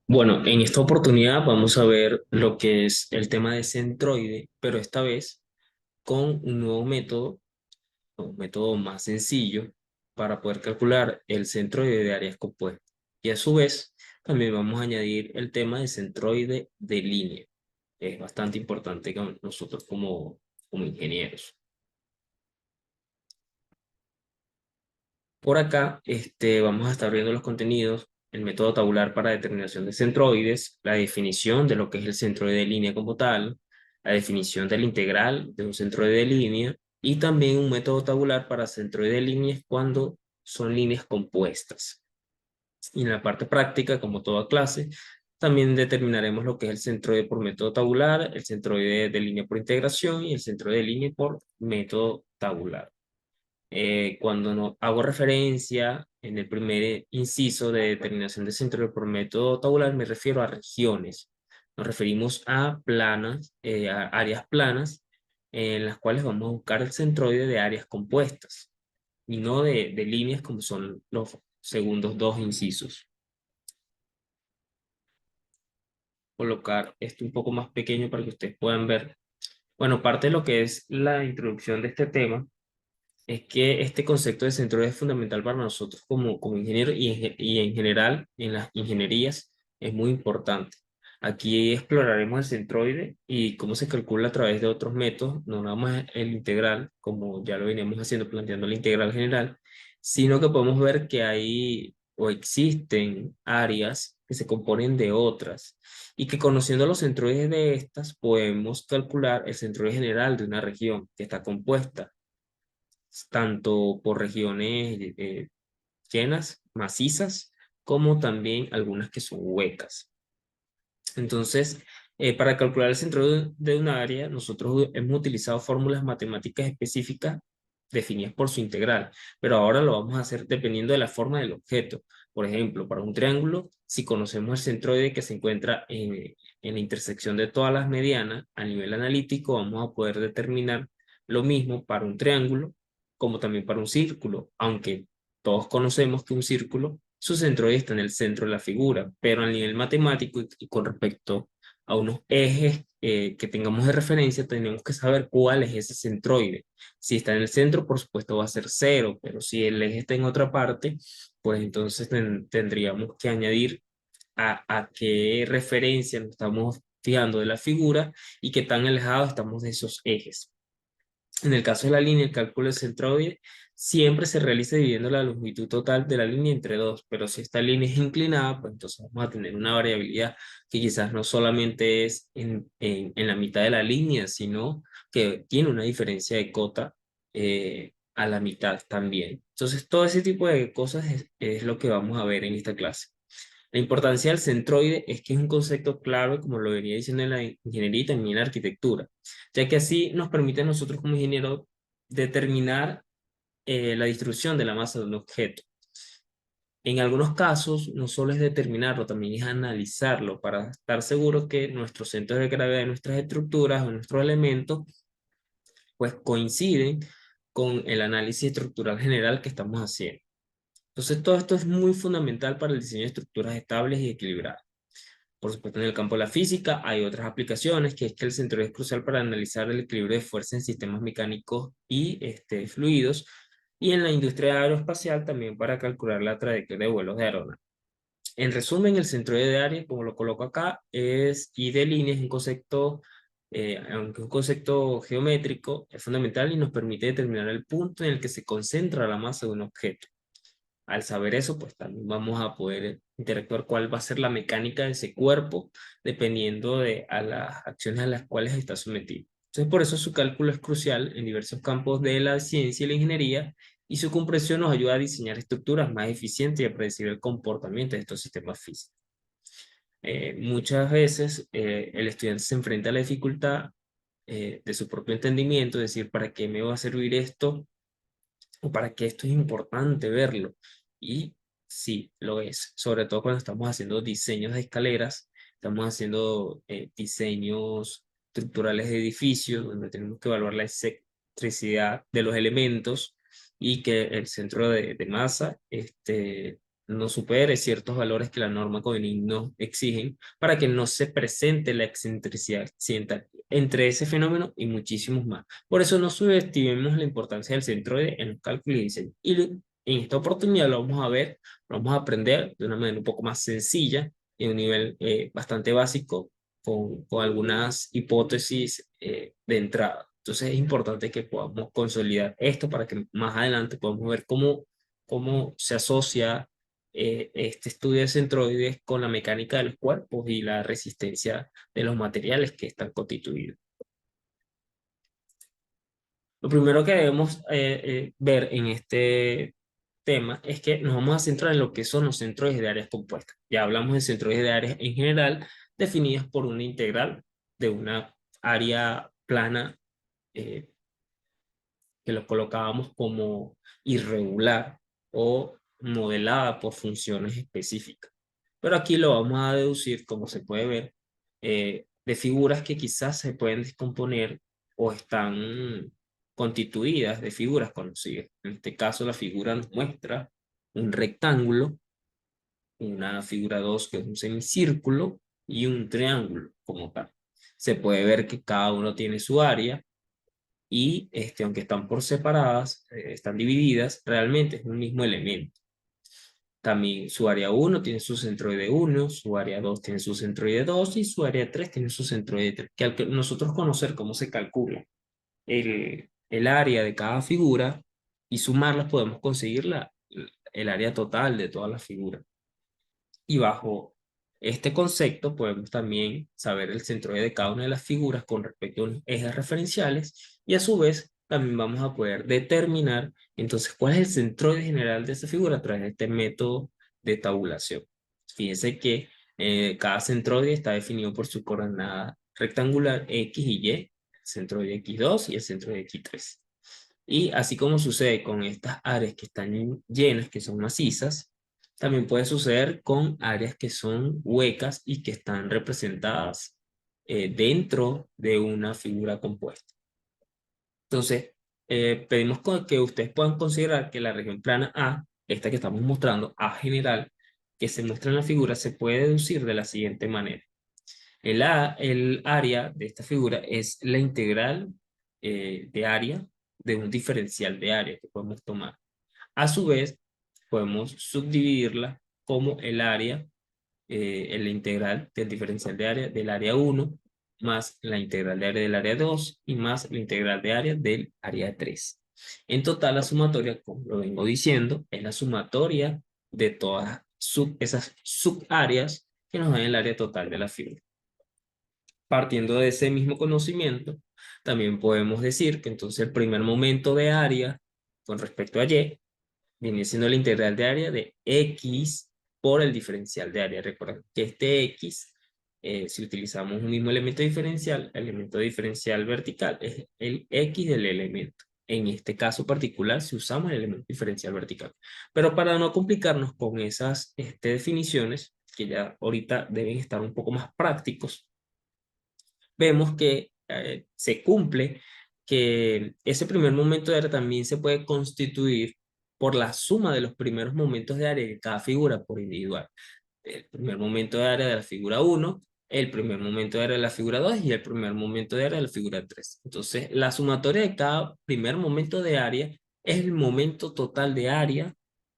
Bueno, en esta oportunidad vamos a ver lo que es el tema de centroide, pero esta vez con un nuevo método, un método más sencillo para poder calcular el centroide de áreas compuestas. Y a su vez, también vamos a añadir el tema de centroide de línea. Es bastante importante que nosotros como ingenieros. Por acá, vamos a estar viendo los contenidos, el método tabular para determinación de centroides, la definición de lo que es el centroide de línea como tal, la definición del integral de un centroide de línea y también un método tabular para centroide de líneas cuando son líneas compuestas. Y en la parte práctica, como toda clase, también determinaremos lo que es el centroide por método tabular, el centroide de línea por integración y el centroide de línea por método tabular. Cuando no hago referencia en el primer inciso de determinación de centro por método tabular, me refiero a regiones. Nos referimos a planas, a áreas planas, en las cuales vamos a buscar el centroide de áreas compuestas y no de líneas como son los segundos dos incisos. Colocar esto un poco más pequeño para que ustedes puedan ver. Bueno, parte de lo que es la introducción de este tema es que este concepto de centroide es fundamental para nosotros como ingenieros y en general en las ingenierías es muy importante. Aquí exploraremos el centroide y cómo se calcula a través de otros métodos, no nada más el integral, como ya lo veníamos haciendo planteando la integral general, sino que podemos ver que hay o existen áreas que se componen de otras y que conociendo los centroides de estas podemos calcular el centroide general de una región que está compuesta tanto por regiones llenas, macizas, como también algunas que son huecas. Entonces, para calcular el centro de un área, nosotros hemos utilizado fórmulas matemáticas específicas definidas por su integral, pero ahora lo vamos a hacer dependiendo de la forma del objeto. Por ejemplo, para un triángulo, si conocemos el centroide que se encuentra en la intersección de todas las medianas, a nivel analítico vamos a poder determinar lo mismo para un triángulo como también para un círculo, aunque todos conocemos que un círculo su centroide está en el centro de la figura, pero a nivel matemático y con respecto a unos ejes que tengamos de referencia, tenemos que saber cuál es ese centroide. Si está en el centro, por supuesto va a ser cero, pero si el eje está en otra parte, pues entonces tendríamos que añadir a qué referencia nos estamos fijando de la figura y qué tan alejados estamos de esos ejes. En el caso de la línea, el cálculo del centroide siempre se realiza dividiendo la longitud total de la línea entre dos, pero si esta línea es inclinada, pues entonces vamos a tener una variabilidad que quizás no solamente es en la mitad de la línea, sino que tiene una diferencia de cota a la mitad también. Entonces, todo ese tipo de cosas es lo que vamos a ver en esta clase. La importancia del centroide es que es un concepto clave, como lo venía diciendo en la ingeniería y también en la arquitectura, ya que así nos permite a nosotros como ingenieros determinar la distribución de la masa de un objeto. En algunos casos, no solo es determinarlo, también es analizarlo para estar seguros que nuestros centros de gravedad de nuestras estructuras o nuestros elementos pues coinciden con el análisis estructural general que estamos haciendo. Entonces, todo esto es muy fundamental para el diseño de estructuras estables y equilibradas. Por supuesto, en el campo de la física hay otras aplicaciones, que es que el centroide es crucial para analizar el equilibrio de fuerza en sistemas mecánicos y fluidos, y en la industria aeroespacial también para calcular la trayectoria de vuelos de aeronaves. En resumen, el centroide de área, como lo coloco acá, y de línea es un concepto, aunque un concepto geométrico, es fundamental y nos permite determinar el punto en el que se concentra la masa de un objeto. Al saber eso, pues también vamos a poder interactuar cuál va a ser la mecánica de ese cuerpo, dependiendo de a las acciones a las cuales está sometido. Entonces, por eso su cálculo es crucial en diversos campos de la ciencia y la ingeniería, y su comprensión nos ayuda a diseñar estructuras más eficientes y a predecir el comportamiento de estos sistemas físicos. Muchas veces el estudiante se enfrenta a la dificultad de su propio entendimiento, es decir, ¿para qué me va a servir esto? O para qué esto es importante verlo. Y sí, lo es, sobre todo cuando estamos haciendo diseños de escaleras, estamos haciendo diseños estructurales de edificios, donde tenemos que evaluar la excentricidad de los elementos, y que el centro de masa no supere ciertos valores que la norma Covenant nos exigen para que no se presente la excentricidad accidental entre ese fenómeno y muchísimos más. Por eso no subestimemos la importancia del centroide en los cálculos y diseño. Y en esta oportunidad lo vamos a ver, lo vamos a aprender de una manera un poco más sencilla y a un nivel bastante básico con algunas hipótesis de entrada. Entonces es importante que podamos consolidar esto para que más adelante podamos ver cómo se asocia este estudio de centroides con la mecánica de los cuerpos y la resistencia de los materiales que están constituidos. Lo primero que debemos ver en este tema es que nos vamos a centrar en lo que son los centroides de áreas compuestas. Ya hablamos de centroides de áreas en general definidas por una integral de una área plana eh, que lo colocábamos como irregular o modelada por funciones específicas. Pero aquí lo vamos a deducir, como se puede ver, de figuras que quizás se pueden descomponer o están constituidas de figuras conocidas. En este caso, la figura nos muestra un rectángulo, una figura 2 que es un semicírculo y un triángulo como tal. Se puede ver que cada uno tiene su área y aunque están por separadas, están divididas, realmente es un mismo elemento. También su área 1 tiene su centroide 1, su área 2 tiene su centroide 2 y su área 3 tiene su centroide 3. Que al que nosotros conocer cómo se calcula el área de cada figura y sumarlas podemos conseguir el área total de todas las figuras. Y bajo este concepto podemos también saber el centroide de cada una de las figuras con respecto a los ejes referenciales y a su vez también vamos a poder determinar entonces cuál es el centroide general de esa figura a través de este método de tabulación. Fíjense que cada centroide está definido por su coordenada rectangular X y Y, el centroide X2 y el centroide X3. Y así como sucede con estas áreas que están llenas, que son macizas, también puede suceder con áreas que son huecas y que están representadas dentro de una figura compuesta. Entonces, pedimos que ustedes puedan considerar que la región plana A, esta que estamos mostrando, A general, que se muestra en la figura, se puede deducir de la siguiente manera. El área de esta figura es la integral de área de un diferencial de área que podemos tomar. A su vez, podemos subdividirla como el área, la integral del diferencial de área del área 1 más la integral de área del área 2 y más la integral de área del área 3. En total, la sumatoria, como lo vengo diciendo, es la sumatoria de todas esas subáreas que nos dan el área total de la figura. Partiendo de ese mismo conocimiento, también podemos decir que entonces el primer momento de área con respecto a Y viene siendo la integral de área de X por el diferencial de área. Recuerden que este X, si utilizamos un mismo elemento diferencial vertical es el X del elemento. En este caso particular, si usamos el elemento diferencial vertical. Pero para no complicarnos con esas definiciones, que ya ahorita deben estar un poco más prácticos, vemos que se cumple que ese primer momento de área también se puede constituir por la suma de los primeros momentos de área de cada figura por individual. El primer momento de área de la figura 1, el primer momento de área de la figura 2 y el primer momento de área de la figura 3. Entonces, la sumatoria de cada primer momento de área es el momento total de área,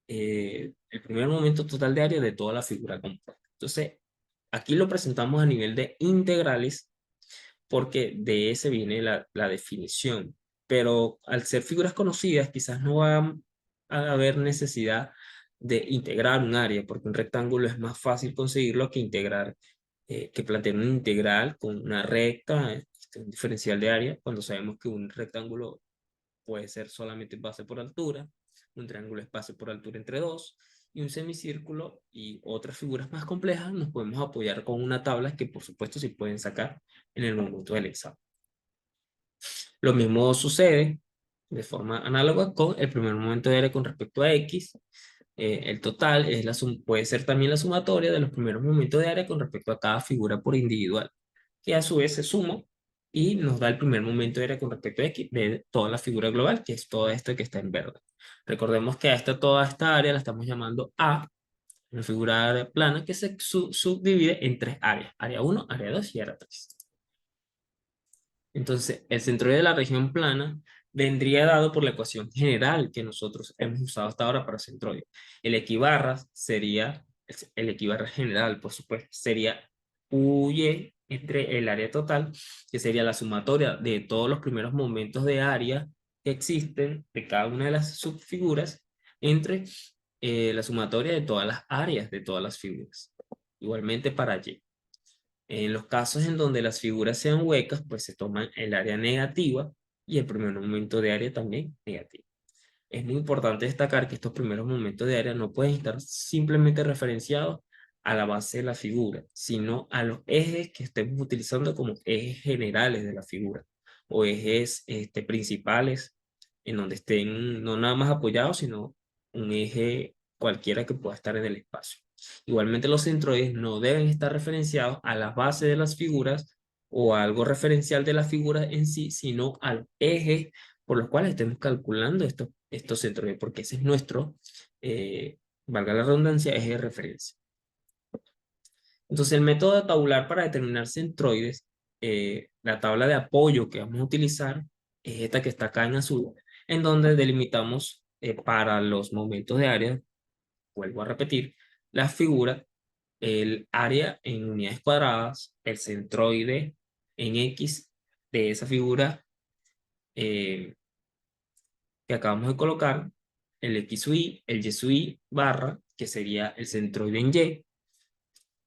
el primer momento total de área de toda la figura compuesta. Entonces, aquí lo presentamos a nivel de integrales porque de ese viene la definición. Pero al ser figuras conocidas, quizás no va a haber necesidad de integrar un área, porque un rectángulo es más fácil conseguirlo que integrar, que plantear un integral con una recta, un diferencial de área, cuando sabemos que un rectángulo puede ser solamente base por altura, un triángulo es base por altura entre dos, y un semicírculo y otras figuras más complejas nos podemos apoyar con una tabla que por supuesto se pueden sacar en el momento del examen. Lo mismo sucede de forma análoga con el primer momento de área con respecto a X. El total es puede ser también la sumatoria de los primeros momentos de área con respecto a cada figura por individual, que a su vez se suma y nos da el primer momento de área con respecto a X de toda la figura global, que es todo esto que está en verde. Recordemos que a toda esta área la estamos llamando A, una figura plana que se subdivide en tres áreas: área 1, área 2 y área 3. Entonces, el centroide de la región plana vendría dado por la ecuación general que nosotros hemos usado hasta ahora para centroides. El equibarra sería, el equibarra general, por supuesto, sería UY entre el área total, que sería la sumatoria de todos los primeros momentos de área que existen de cada una de las subfiguras entre la sumatoria de todas las áreas de todas las figuras. Igualmente para Y. En los casos en donde las figuras sean huecas, pues se toma el área negativa y el primer momento de área también negativo. Es muy importante destacar que estos primeros momentos de área no pueden estar simplemente referenciados a la base de la figura, sino a los ejes que estemos utilizando como ejes generales de la figura o ejes principales en donde estén no nada más apoyados, sino un eje cualquiera que pueda estar en el espacio. Igualmente los centroides no deben estar referenciados a la base de las figuras o a algo referencial de la figura en sí, sino al eje por los cuales estemos calculando estos centroides, porque ese es nuestro, valga la redundancia, eje de referencia. Entonces, el método tabular para determinar centroides, la tabla de apoyo que vamos a utilizar es esta que está acá en azul, en donde delimitamos para los momentos de área, vuelvo a repetir, la figura, el área en unidades cuadradas, el centroide en X de esa figura eh, que acabamos de colocar, el X sub Y, el Y sub Y barra, que sería el centroide en Y,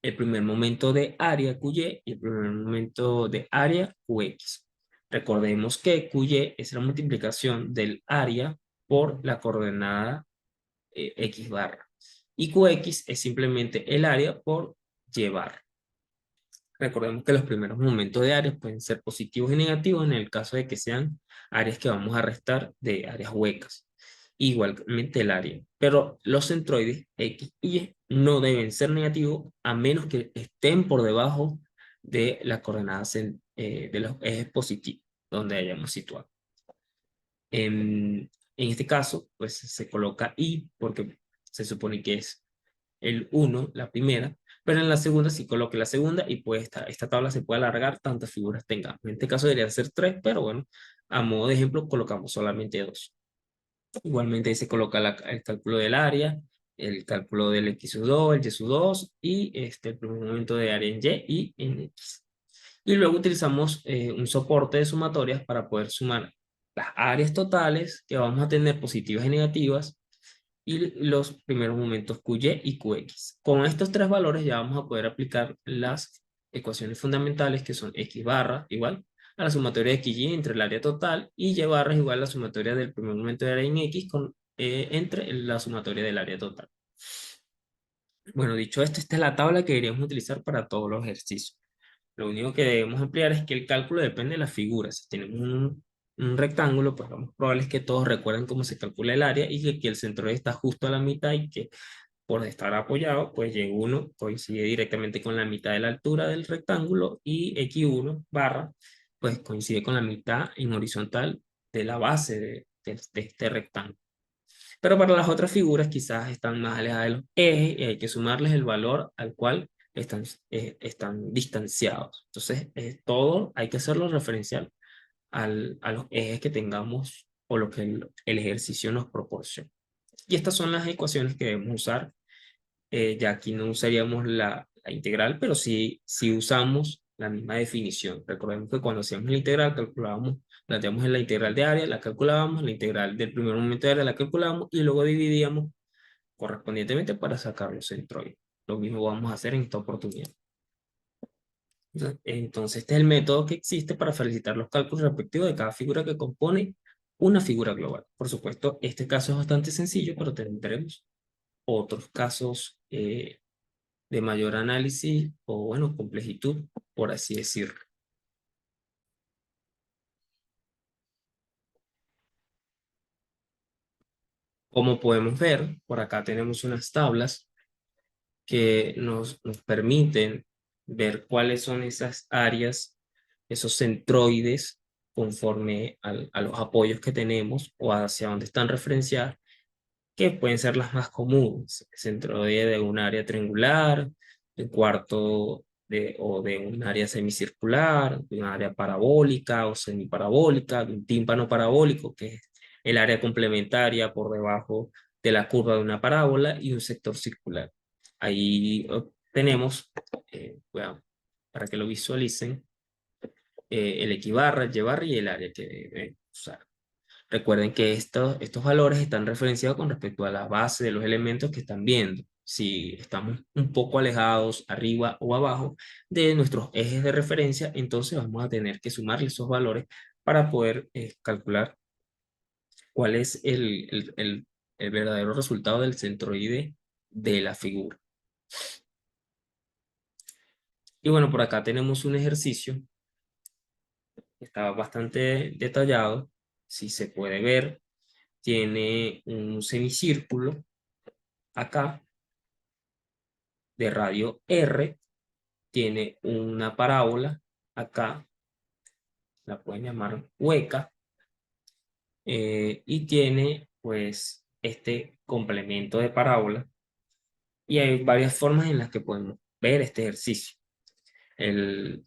el primer momento de área QY y el primer momento de área QX. Recordemos que QY es la multiplicación del área por la coordenada X barra. Y QX es simplemente el área por Y barra. Recordemos que los primeros momentos de áreas pueden ser positivos y negativos en el caso de que sean áreas que vamos a restar de áreas huecas. Igualmente el área. Pero los centroides X y Y no deben ser negativos a menos que estén por debajo de las coordenadas de los ejes positivos donde hayamos situado. En este caso, pues se coloca Y porque se supone que es el 1, la primera, pero en la segunda sí coloque la segunda y pues esta tabla se puede alargar tantas figuras tengamos. En este caso deberían ser 3, pero bueno, a modo de ejemplo colocamos solamente 2. Igualmente ahí se coloca el cálculo del área, el cálculo del X sub 2, el Y sub 2 y el primer momento de área en Y y en X. Y luego utilizamos un soporte de sumatorias para poder sumar las áreas totales que vamos a tener positivas y negativas y los primeros momentos QY y QX. Con estos tres valores ya vamos a poder aplicar las ecuaciones fundamentales que son X barra igual a la sumatoria de XY entre el área total y Y barra es igual a la sumatoria del primer momento de área en X entre la sumatoria del área total. Bueno, dicho esto, esta es la tabla que deberíamos utilizar para todos los ejercicios. Lo único que debemos emplear es que el cálculo depende de la figura. Si tenemos un rectángulo, pues lo más probable es que todos recuerden cómo se calcula el área y que el centroide está justo a la mitad y que por estar apoyado, pues Y1 coincide directamente con la mitad de la altura del rectángulo y X1 barra, pues coincide con la mitad en horizontal de la base de este rectángulo. Pero para las otras figuras quizás están más alejadas de los ejes y hay que sumarles el valor al cual están distanciados. Entonces, todo hay que hacerlo referencial a los ejes que tengamos o lo que el ejercicio nos proporciona. Y estas son las ecuaciones que debemos usar. Ya aquí no usaríamos la integral, pero sí usamos la misma definición. Recordemos que cuando hacíamos la integral, calculábamos, planteamos en la integral de área, la calculábamos, la integral del primer momento de área la calculábamos y luego dividíamos correspondientemente para sacar los centroides. Lo mismo vamos a hacer en esta oportunidad. Entonces, este es el método que existe para felicitar los cálculos respectivos de cada figura que compone una figura global. Por supuesto, este caso es bastante sencillo, pero tendremos otros casos de mayor análisis o, bueno, complejitud, por así decirlo. Como podemos ver, por acá tenemos unas tablas que nos permiten ver cuáles son esas áreas esos centroides conforme a los apoyos que tenemos o hacia dónde están referenciadas, que pueden ser las más comunes. Centroide de un área triangular, de cuarto o de un área semicircular, de un área parabólica o semiparabólica, de un tímpano parabólico, que es el área complementaria por debajo de la curva de una parábola, y un sector circular. Ahí tenemos, bueno, para que lo visualicen, el X barra, Y barra y el área que deben usar. Recuerden que estos valores están referenciados con respecto a la base de los elementos que están viendo. Si estamos un poco alejados arriba o abajo de nuestros ejes de referencia, entonces vamos a tener que sumarle esos valores para poder calcular cuál es el verdadero resultado del centroide de la figura. Y bueno, por acá tenemos un ejercicio que está bastante detallado. Si se puede ver, tiene un semicírculo acá de radio R, tiene una parábola acá, la pueden llamar hueca, y tiene pues este complemento de parábola, y hay varias formas en las que podemos ver este ejercicio. El,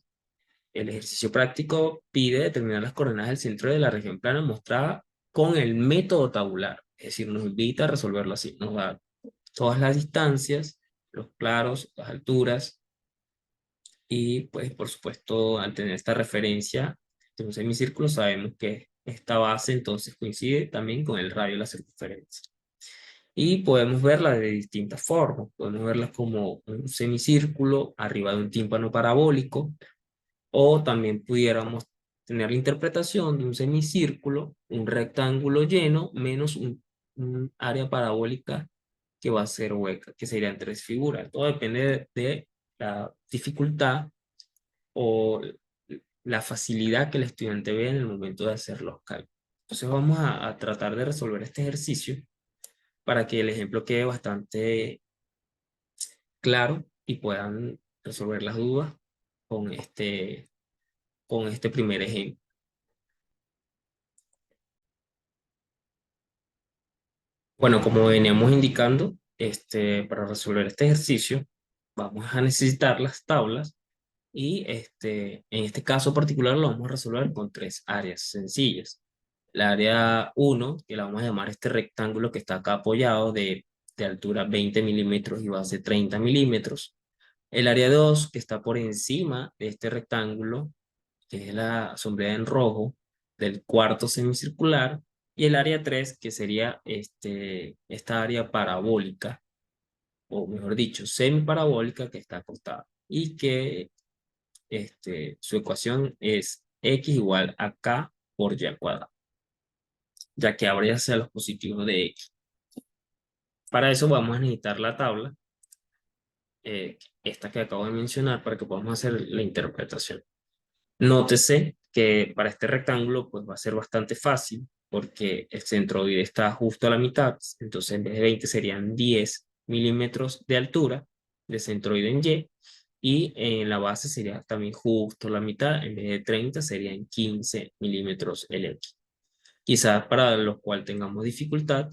el ejercicio práctico pide determinar las coordenadas del centro de la región plana mostrada con el método tabular, es decir, nos invita a resolverlo así, nos da todas las distancias, los claros, las alturas. Y pues por supuesto, al tener esta referencia de un semicírculo, sabemos que esta base entonces coincide también con el radio de la circunferencia. Y podemos verla de distintas formas. Podemos verla como un semicírculo arriba de un tímpano parabólico, o también pudiéramos tener la interpretación de un semicírculo, un rectángulo lleno, menos un área parabólica que va a ser hueca, que serían tres figuras. Todo depende de la dificultad o la facilidad que el estudiante ve en el momento de hacer los cálculos. Entonces vamos a tratar de resolver este ejercicio para que el ejemplo quede bastante claro y puedan resolver las dudas con con este primer ejemplo. Bueno, como veníamos indicando, para resolver este ejercicio vamos a necesitar las tablas, y en este caso particular lo vamos a resolver con tres áreas sencillas. La área uno, que la vamos a llamar este rectángulo que está acá apoyado de altura 20 milímetros y base 30 milímetros. El área 2, que está por encima de este rectángulo, que es la sombreada en rojo del cuarto semicircular. Y el área 3, que sería esta área parabólica, o mejor dicho, semiparabólica, que está acostada. Y que su ecuación es x igual a k por y al cuadrado, ya que ahora ya sea los positivos de x. Para eso vamos a necesitar la tabla, esta que acabo de mencionar, para que podamos hacer la interpretación. Nótese que para este rectángulo pues va a ser bastante fácil, porque el centroide está justo a la mitad, entonces en vez de 20 serían 10 milímetros de altura de centroide en Y, y en la base sería también justo la mitad, en vez de 30 serían 15 milímetros el X. Quizás para los cuales tengamos dificultad,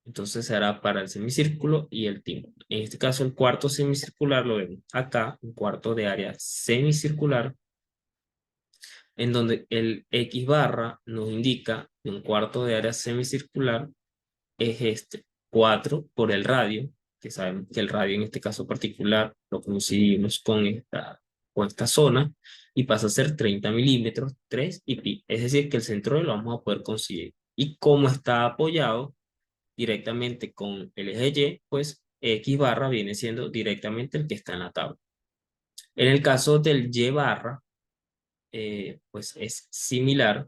entonces será para el semicírculo y el tímpano. En este caso, el cuarto semicircular lo vemos acá, un cuarto de área semicircular, en donde el X barra nos indica que un cuarto de área semicircular es 4 por el radio, que sabemos que el radio en este caso particular lo coincidimos con esta zona, y pasa a ser 30 milímetros, 3 y pi. Es decir, que el centro lo vamos a poder conseguir. Y como está apoyado directamente con el eje Y, pues X barra viene siendo directamente el que está en la tabla. En el caso del Y barra, pues es similar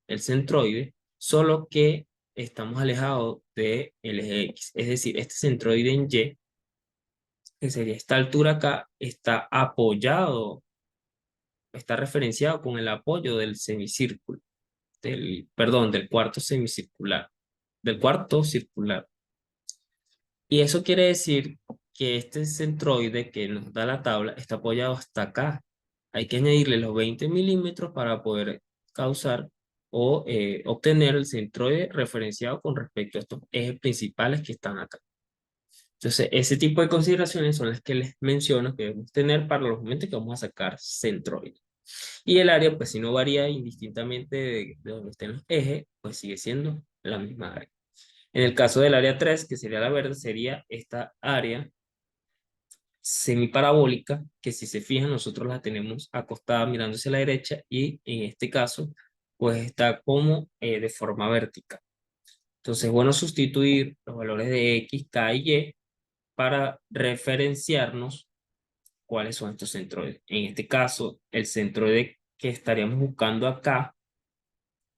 el centroide, solo que estamos alejados del eje X. Es decir, este centroide en Y, que sería esta altura acá, está apoyado, está referenciado con el apoyo del semicírculo, perdón, del cuarto semicircular, del cuarto circular. Y eso quiere decir que este centroide que nos da la tabla está apoyado hasta acá. hay que añadirle los 20 milímetros para poder causar o obtener el centroide referenciado con respecto a estos ejes principales que están acá. Entonces, ese tipo de consideraciones son las que les menciono que debemos tener para los momentos que vamos a sacar centroide. Y el área, pues si no varía indistintamente de donde estén los ejes, pues sigue siendo la misma área. En el caso del área 3, que sería la verde, sería esta área semiparabólica, que si se fijan, nosotros la tenemos acostada mirándose a la derecha y en este caso, pues está como de forma vertical. Entonces, es bueno sustituir los valores de X, K y Y para referenciarnos cuáles son estos centroides. En este caso, el centroide que estaríamos buscando acá,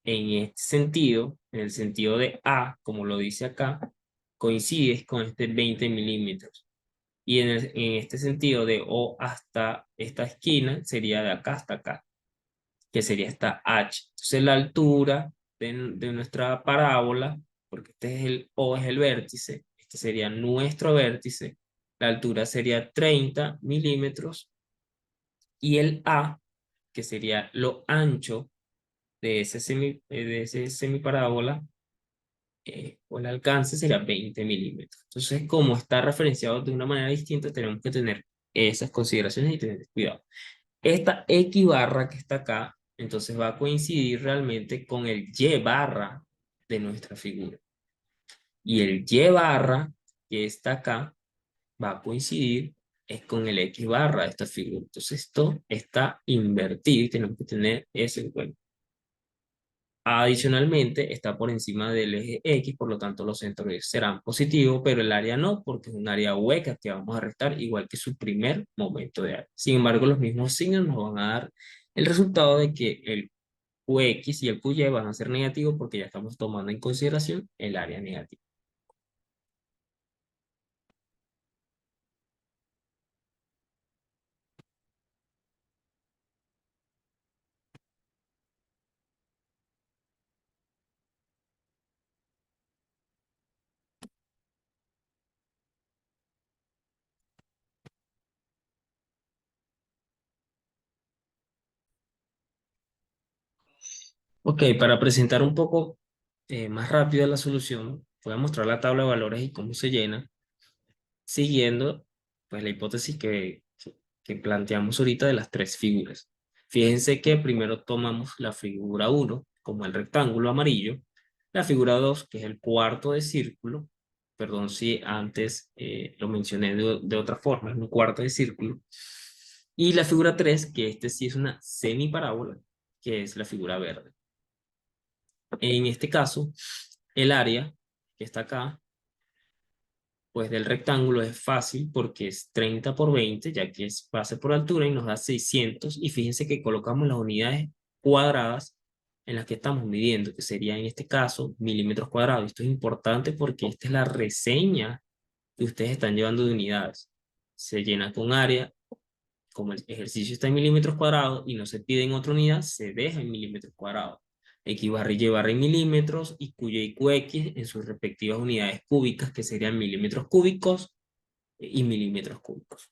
en este sentido, en el sentido de A, como lo dice acá, coincide con este 20 milímetros. Y en este sentido de O hasta esta esquina sería de acá hasta acá, que sería esta H. Entonces la altura de nuestra parábola, porque este es el O es el vértice, este sería nuestro vértice, la altura sería 30 milímetros y el A, que sería lo ancho de ese semiparábola, o el alcance sería 20 milímetros. Entonces, como está referenciado de una manera distinta, tenemos que tener esas consideraciones y tener cuidado. Esta X barra que está acá, entonces va a coincidir realmente con el Y barra de nuestra figura. Y el Y barra que está acá va a coincidir es con el X barra de esta figura. Entonces esto está invertido y tenemos que tener eso en cuenta. Adicionalmente, está por encima del eje X, por lo tanto los centroides serán positivos, pero el área no, porque es un área hueca que vamos a restar, igual que su primer momento de área. Sin embargo, los mismos signos nos van a dar el resultado de que el QX y el QY van a ser negativos porque ya estamos tomando en consideración el área negativa. Ok, para presentar un poco más rápido la solución, voy a mostrar la tabla de valores y cómo se llena, siguiendo pues la hipótesis que planteamos ahorita de las tres figuras. Fíjense que primero tomamos la figura 1 como el rectángulo amarillo, la figura 2 que es el cuarto de círculo, perdón si antes lo mencioné de otra forma, es un cuarto de círculo, y la figura 3 que este sí es una semiparábola, que es la figura verde. En este caso, el área que está acá pues del rectángulo es fácil porque es 30 por 20, ya que es base por altura y nos da 600. Y fíjense que colocamos las unidades cuadradas en las que estamos midiendo, que sería en este caso milímetros cuadrados. Esto es importante porque esta es la reseña que ustedes están llevando de unidades. Se llena con área, como el ejercicio está en milímetros cuadrados y no se pide en otra unidad, se deja en milímetros cuadrados. X barra y Y barra en milímetros y QY y QX en sus respectivas unidades cúbicas, que serían milímetros cúbicos y milímetros cúbicos.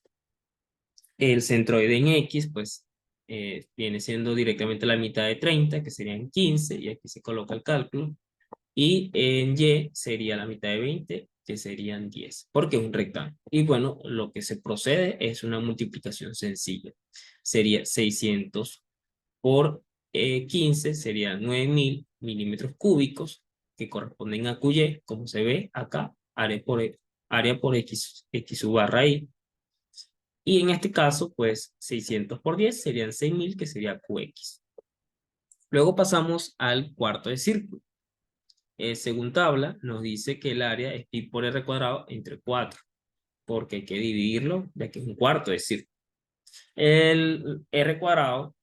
El centroide en X, pues, viene siendo directamente la mitad de 30, que serían 15, y aquí se coloca el cálculo. Y en Y sería la mitad de 20, que serían 10, porque es un rectángulo. Y bueno, lo que se procede es una multiplicación sencilla. Sería 600 por 15, serían 9000 milímetros cúbicos, que corresponden a QY, como se ve acá, área por X sub barra Y. Y en este caso, pues 600 por 10 serían 6000, que sería QX. Luego pasamos al cuarto de círculo. Según tabla, nos dice que el área es pi por r cuadrado entre 4, porque hay que dividirlo, ya que es un cuarto de círculo. El r cuadrado,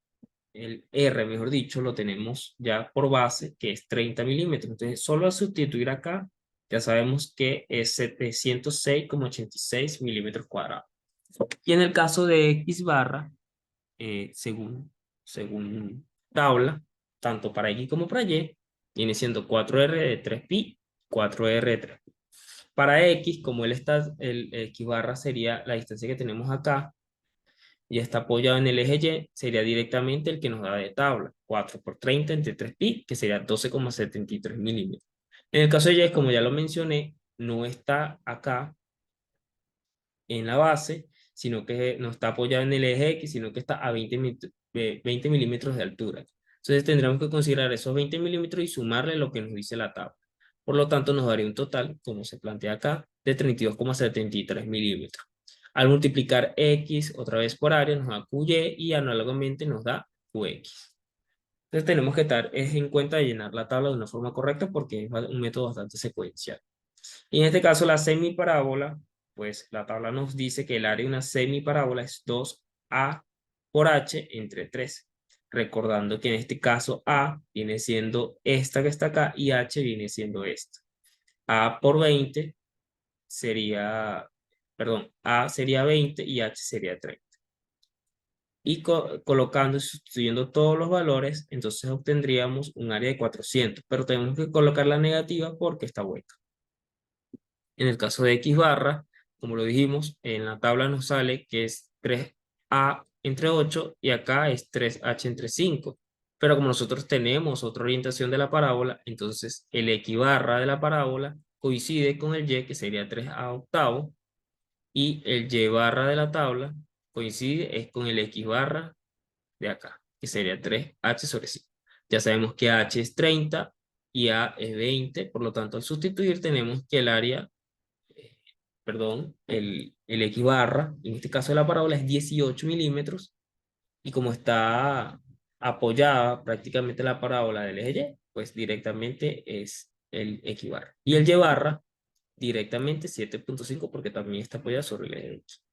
el r, mejor dicho, lo tenemos ya por base, que es 30 milímetros. Entonces, solo a sustituir acá, ya sabemos que es 706,86 milímetros cuadrados. Y en el caso de X barra, según tabla, tanto para X como para Y, viene siendo 4R de 3pi, 4R de 3pi. Para X, como el X barra sería la distancia que tenemos acá, y está apoyado en el eje Y, sería directamente el que nos da de tabla, 4 por 30 entre 3pi, que sería 12,73 milímetros. En el caso de Y, como ya lo mencioné, no está acá en la base, sino que no está apoyado en el eje X, sino que está a 20 milímetros de altura. Entonces tendremos que considerar esos 20 milímetros y sumarle lo que nos dice la tabla. Por lo tanto, nos daría un total, como se plantea acá, de 32,73 milímetros. Al multiplicar X otra vez por área, nos da QY y análogamente nos da QX. Entonces tenemos que estar en cuenta de llenar la tabla de una forma correcta porque es un método bastante secuencial. Y en este caso, la semiparábola, pues la tabla nos dice que el área de una semiparábola es 2A por H entre 3. Recordando que en este caso A viene siendo esta que está acá y H viene siendo esta. A por 20 sería, perdón, A sería 20 y H sería 30. Y colocando y sustituyendo todos los valores, entonces obtendríamos un área de 400, pero tenemos que colocar la negativa porque está hueca. En el caso de X barra, como lo dijimos, en la tabla nos sale que es 3A entre 8 y acá es 3H entre 5. Pero como nosotros tenemos otra orientación de la parábola, entonces el X barra de la parábola coincide con el Y, que sería 3A octavo, y el Y barra de la tabla coincide es con el X barra de acá, que sería 3H sobre 5. Ya sabemos que H es 30 y A es 20, por lo tanto al sustituir tenemos que el área perdón, el X barra, en este caso de la parábola es 18 milímetros, y como está apoyada prácticamente la parábola del eje Y, pues directamente es el X barra. Y el Y barra directamente 7,5 porque también está apoyada sobre el eje X.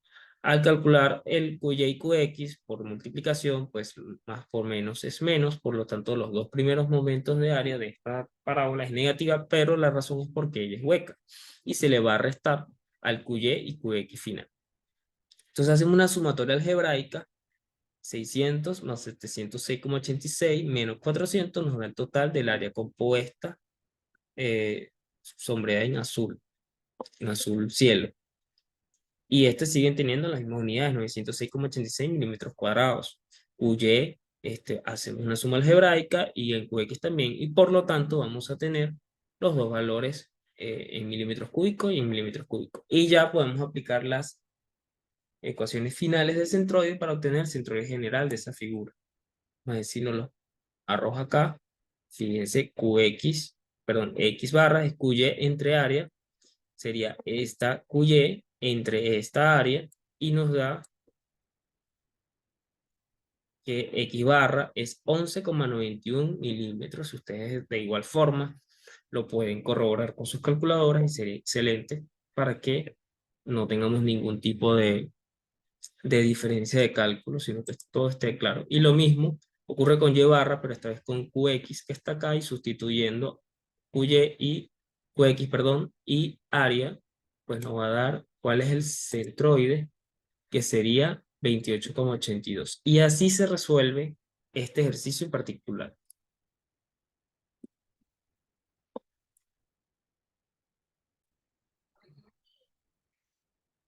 Al calcular el QY y QX por multiplicación, pues más por menos es menos, por lo tanto los dos primeros momentos de área de esta parábola es negativa, pero la razón es porque ella es hueca y se le va a restar al QY y QX final. Entonces hacemos una sumatoria algebraica, 600 más 706,86 menos 400 nos da el total del área compuesta sombreada en azul cielo. Y este siguen teniendo las mismas unidades, 906,86 milímetros cuadrados. QY, hacemos una suma algebraica y en QX también, y por lo tanto vamos a tener los dos valores en milímetros cúbicos y en milímetros cúbicos. Y ya podemos aplicar las ecuaciones finales del centroide para obtener el centroide general de esa figura. Vamos a ver si nos lo arroja acá. Fíjense, QX, perdón, X barra es QY entre área, sería esta QY entre esta área, y nos da que X barra es 11,91 milímetros. Si ustedes de igual forma lo pueden corroborar con sus calculadoras y sería excelente para que no tengamos ningún tipo de diferencia de cálculo, sino que todo esté claro. Y lo mismo ocurre con Y barra, pero esta vez con QX que está acá y sustituyendo QY y QX, perdón, y área, pues nos va a dar cuál es el centroide, que sería 28,82. Y así se resuelve este ejercicio en particular.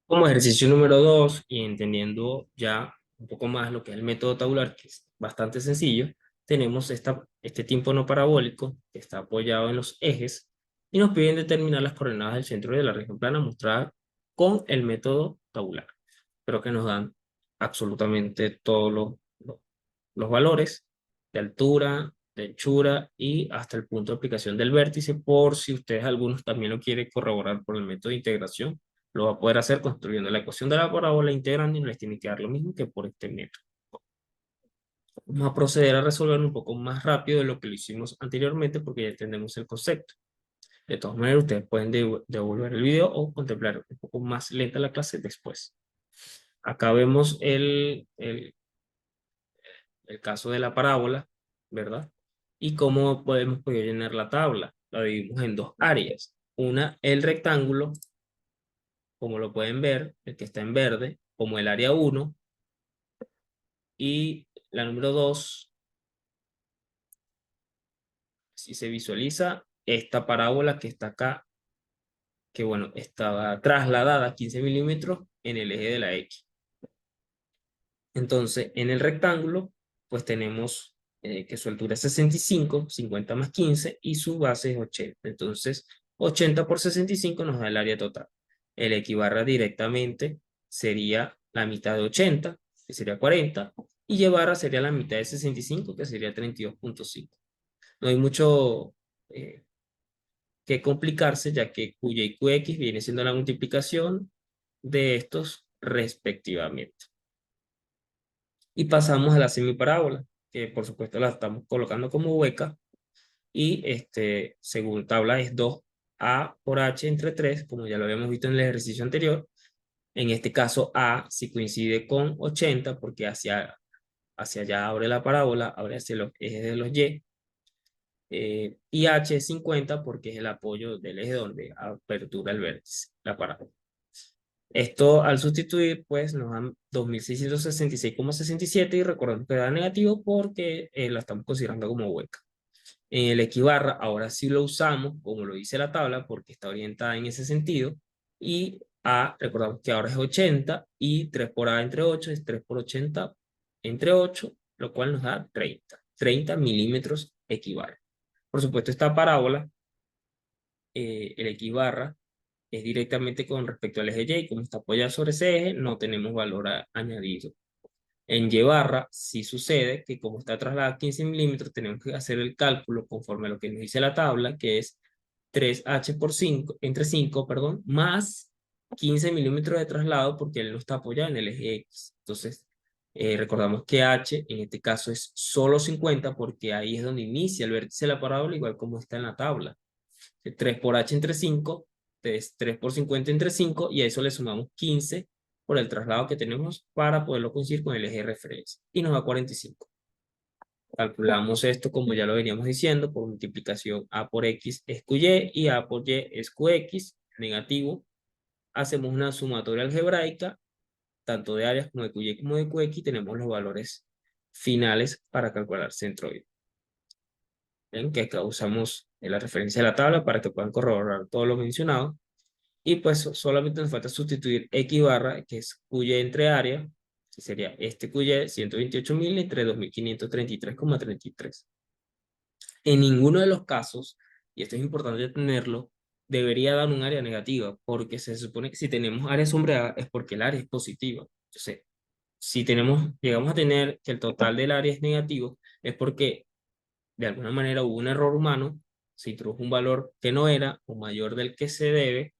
Como ejercicio número 2, y entendiendo ya un poco más lo que es el método tabular, que es bastante sencillo, tenemos este tiempo no parabólico que está apoyado en los ejes y nos piden determinar las coordenadas del centro de la región plana mostrada con el método tabular, pero que nos dan absolutamente todos los valores de altura, de anchura y hasta el punto de aplicación del vértice, por si ustedes algunos también lo quieren corroborar por el método de integración, lo va a poder hacer construyendo la ecuación de la parábola, integrando y no les tiene que dar lo mismo que por este método. Vamos a proceder a resolver un poco más rápido de lo que lo hicimos anteriormente porque ya entendemos el concepto. De todas maneras, ustedes pueden devolver el video o contemplar un poco más lenta la clase después. Acá vemos el caso de la parábola, ¿verdad? Y cómo podemos poder llenar la tabla. La dividimos en dos áreas. Una, el rectángulo, como lo pueden ver, el que está en verde, como el área 1, y la número 2, si se visualiza esta parábola que está acá, que bueno, estaba trasladada a 15 milímetros en el eje de la X. Entonces, en el rectángulo, pues tenemos que su altura es 65, 50 más 15 y su base es 80. Entonces, 80 por 65 nos da el área total. El equibarra directamente sería la mitad de 80, que sería 40, y y barra sería la mitad de 65, que sería 32,5. No hay mucho eh, que complicarse, ya que QY y QX viene siendo la multiplicación de estos respectivamente. Y pasamos a la semiparábola, que por supuesto la estamos colocando como hueca, y según tabla es 2a por h entre 3, como ya lo habíamos visto en el ejercicio anterior. En este caso a si coincide con 80, porque hacia allá abre la parábola, abre hacia los ejes de los y, y h es 50 porque es el apoyo del eje donde apertura el vértice, la parábola. Esto al sustituir, pues nos dan 2666,67 y recordemos que da negativo porque la estamos considerando como hueca. En el equibarra, ahora sí lo usamos, como lo dice la tabla, porque está orientada en ese sentido. Y A, recordamos que ahora es 80 y 3 por A entre 8 es 3 por 80 entre 8, lo cual nos da 30. 30 milímetros equibarra. Por supuesto, esta parábola, el equibarra, es directamente con respecto al eje Y, como está apoyado sobre ese eje, no tenemos valor añadido. En Y barra sí sucede que como está trasladada a 15 milímetros, tenemos que hacer el cálculo conforme a lo que nos dice la tabla, que es 3h por 5, entre 5, perdón, más 15 milímetros de traslado porque él no está apoyado en el eje X. Entonces, recordamos que h en este caso es solo 50 porque ahí es donde inicia el vértice de la parábola, igual como está en la tabla. 3 por h entre 5 es 3 por 50 entre 5 y a eso le sumamos 15 por el traslado que tenemos para poderlo conseguir con el eje de referencia. Y nos da 45. Calculamos esto como ya lo veníamos diciendo por multiplicación a por x es qy y a por y es qx negativo. Hacemos una sumatoria algebraica tanto de áreas como de qy como de qx y tenemos los valores finales para calcular centroide. ¿Ven? Que acá usamos la referencia de la tabla para que puedan corroborar todo lo mencionado. Y pues solamente nos falta sustituir X barra, que es QY entre área, que sería este QY 128.000 entre 2.533,33. En ninguno de los casos, y esto es importante tenerlo, debería dar un área negativa, porque se supone que si tenemos área sombreada es porque el área es positiva. Entonces, si llegamos a tener que el total del área es negativo, es porque de alguna manera hubo un error humano, se introdujo un valor que no era o mayor del que se debe,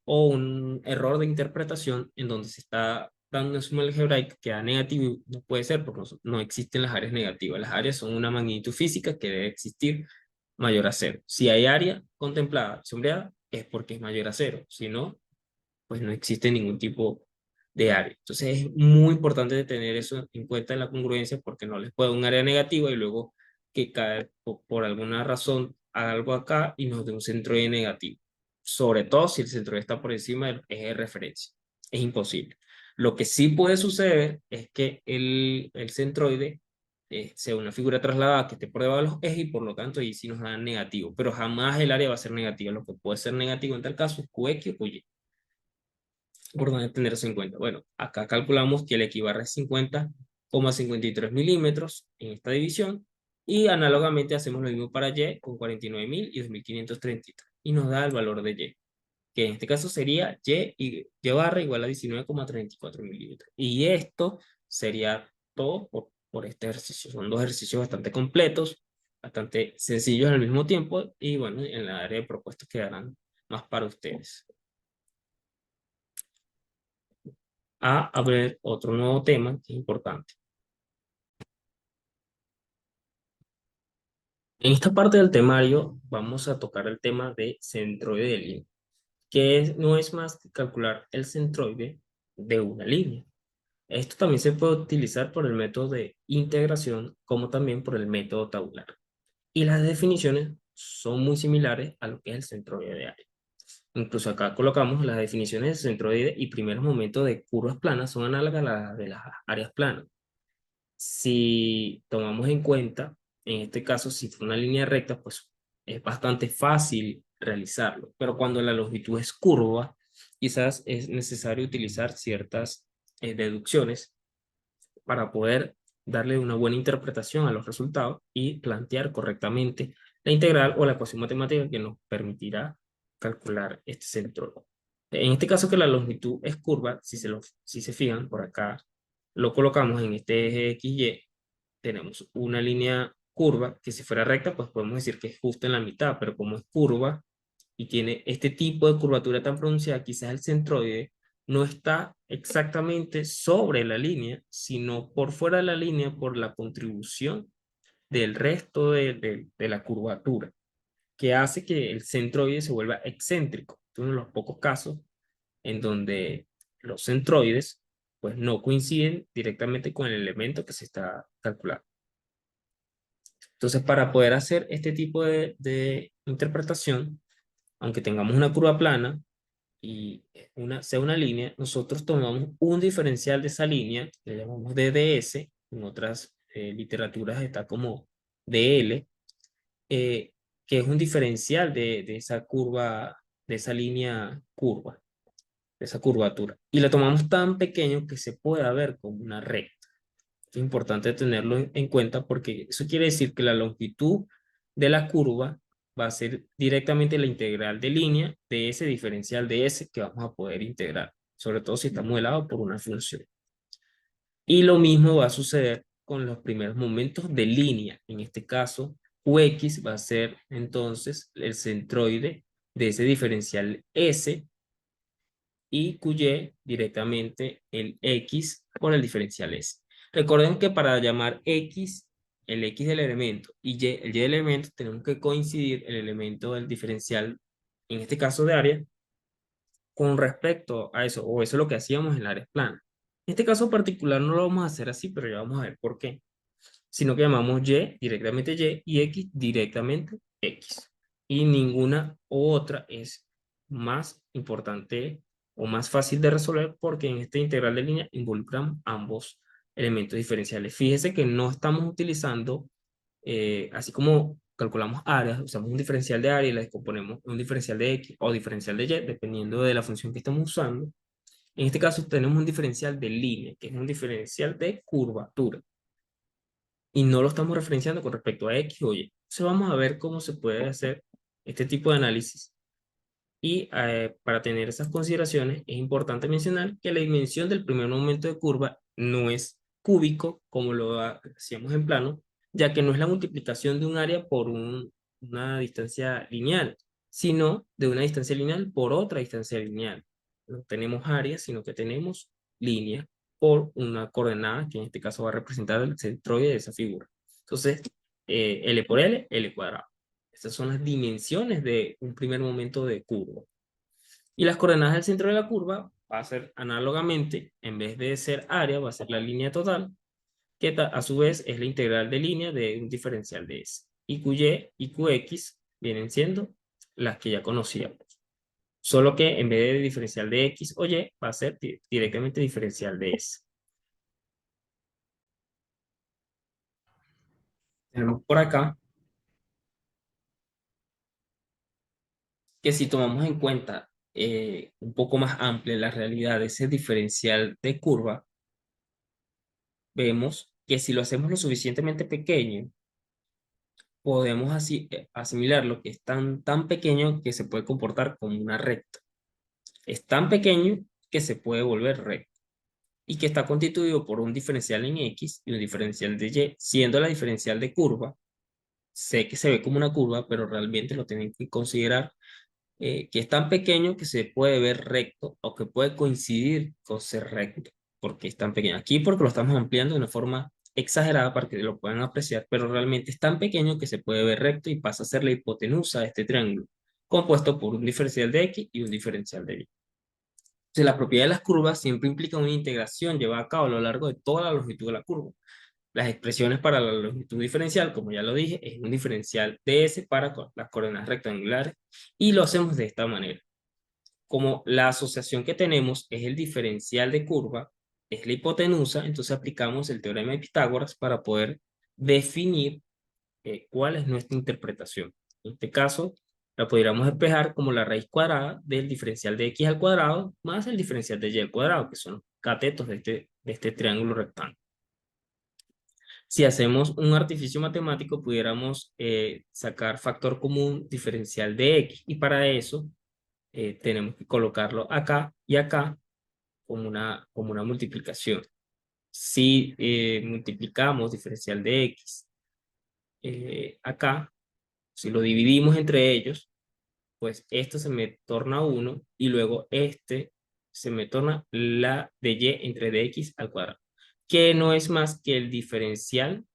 o un error de interpretación en donde se está dando una suma algebraica que da negativo, no puede ser porque no existen las áreas negativas. Las áreas son una magnitud física que debe existir mayor a cero. Si hay área contemplada sombreada, es porque es mayor a cero. Si no, pues no existe ningún tipo de área. Entonces es muy importante tener eso en cuenta en la congruencia porque no les puede dar un área negativa y luego que cae por alguna razón haga algo acá y nos dé un centroide negativo. Sobre todo si el centroide está por encima del eje de referencia. Es imposible. Lo que sí puede suceder es que el centroide sea una figura trasladada que esté por debajo de los ejes y por lo tanto ahí sí nos da negativo, pero jamás el área va a ser negativa. Lo que puede ser negativo en tal caso es QX o QY. Importante tener eso en cuenta. Bueno, acá calculamos que el equibarra es 50,53 milímetros en esta división y análogamente hacemos lo mismo para Y con 49.000 y 2.533 y nos da el valor de Y, que en este caso sería Y barra igual a 19,34 milímetros. Y esto sería todo por este ejercicio. Son dos ejercicios bastante completos, bastante sencillos al mismo tiempo y bueno, en la área de propuestos quedarán más para ustedes. A ver otro nuevo tema que es importante. En esta parte del temario vamos a tocar el tema de centroide de línea, no es más que calcular el centroide de una línea. Esto también se puede utilizar por el método de integración como también por el método tabular. Y las definiciones son muy similares a lo que es el centroide de área. Incluso acá colocamos las definiciones de centroide y primeros momentos de curvas planas son análogas a las de las áreas planas. Si tomamos en cuenta, en este caso, si fue una línea recta, pues es bastante fácil realizarlo. Pero cuando la longitud es curva, quizás es necesario utilizar ciertas deducciones para poder darle una buena interpretación a los resultados y plantear correctamente la integral o la ecuación matemática que nos permitirá calcular este centro. En este caso que la longitud es curva, si se fijan por acá, lo colocamos en este eje XY, tenemos una línea curva que si fuera recta, pues podemos decir que es justo en la mitad, pero como es curva y tiene este tipo de curvatura tan pronunciada, quizás el centroide no está exactamente sobre la línea, sino por fuera de la línea por la contribución del resto de la curvatura, que hace que el centroide se vuelva excéntrico. Es uno de los pocos casos en donde los centroides pues no coinciden directamente con el elemento que se está calculando. Entonces, para poder hacer este tipo de interpretación, aunque tengamos una curva plana y sea una línea, nosotros tomamos un diferencial de esa línea, le llamamos DDS, en otras literaturas está como DL, eh, que es un diferencial de esa curva, de esa línea curva, de esa curvatura. Y la tomamos tan pequeño que se pueda ver como una recta. Es importante tenerlo en cuenta porque eso quiere decir que la longitud de la curva va a ser directamente la integral de línea de ese diferencial de S que vamos a poder integrar, sobre todo si está modelado por una función. Y lo mismo va a suceder con los primeros momentos de línea. En este caso, Qx va a ser entonces el centroide de ese diferencial S y Qy directamente el X por el diferencial S. Recuerden que para llamar X, el X del elemento y Y, el Y del elemento, tenemos que coincidir el elemento del diferencial, en este caso de área, con respecto a eso, o eso es lo que hacíamos en la área plana. En este caso particular no lo vamos a hacer así, pero ya vamos a ver por qué. Sino que llamamos Y directamente Y X directamente X. Y ninguna otra es más importante o más fácil de resolver porque en esta integral de línea involucramos ambos elementos diferenciales. Fíjese que no estamos utilizando, así como calculamos áreas, usamos un diferencial de área y la descomponemos en un diferencial de X o diferencial de Y, dependiendo de la función que estamos usando. En este caso tenemos un diferencial de línea, que es un diferencial de curvatura y no lo estamos referenciando con respecto a X o Y. Entonces vamos a ver cómo se puede hacer este tipo de análisis. Y para tener esas consideraciones es importante mencionar que la dimensión del primer momento de curva no es cúbico como lo hacíamos en plano, ya que no es la multiplicación de un área por una distancia lineal, sino de una distancia lineal por otra distancia lineal. No tenemos área, sino que tenemos línea por una coordenada que en este caso va a representar el centroide de esa figura. Entonces, L por L, L cuadrado. Estas son las dimensiones de un primer momento de curva. Y las coordenadas del centro de la curva va a ser análogamente, en vez de ser área, va a ser la línea total, que a su vez es la integral de línea de un diferencial de S. Y QY y QX vienen siendo las que ya conocíamos. Solo que en vez de diferencial de X o Y, va a ser directamente diferencial de S. Tenemos por acá que si tomamos en cuenta un poco más amplia la realidad de ese diferencial de curva, vemos que si lo hacemos lo suficientemente pequeño, podemos así asimilar lo que es tan pequeño que se puede comportar como una recta. Es tan pequeño que se puede volver recta y que está constituido por un diferencial en X y un diferencial de Y, siendo la diferencial de curva. Sé que se ve como una curva, pero realmente lo tienen que considerar que es tan pequeño que se puede ver recto o que puede coincidir con ser recto, porque es tan pequeño. Aquí porque lo estamos ampliando de una forma exagerada para que lo puedan apreciar, pero realmente es tan pequeño que se puede ver recto y pasa a ser la hipotenusa de este triángulo, compuesto por un diferencial de X y un diferencial de Y. Entonces, la propiedad de las curvas siempre implica una integración llevada a cabo a lo largo de toda la longitud de la curva. Las expresiones para la longitud diferencial, como ya lo dije, es un diferencial de S para las coordenadas rectangulares y lo hacemos de esta manera. Como la asociación que tenemos es el diferencial de curva, es la hipotenusa, entonces aplicamos el teorema de Pitágoras para poder definir cuál es nuestra interpretación. En este caso, la podríamos despejar como la raíz cuadrada del diferencial de x al cuadrado más el diferencial de y al cuadrado, que son los catetos de este triángulo rectángulo. Si hacemos un artificio matemático, pudiéramos sacar factor común diferencial de x, y para eso tenemos que colocarlo acá y acá como una multiplicación. Si multiplicamos diferencial de x acá, si lo dividimos entre ellos, pues esto se me torna 1 y luego este se me torna la de y entre dx al cuadrado, que no es más que el diferencial,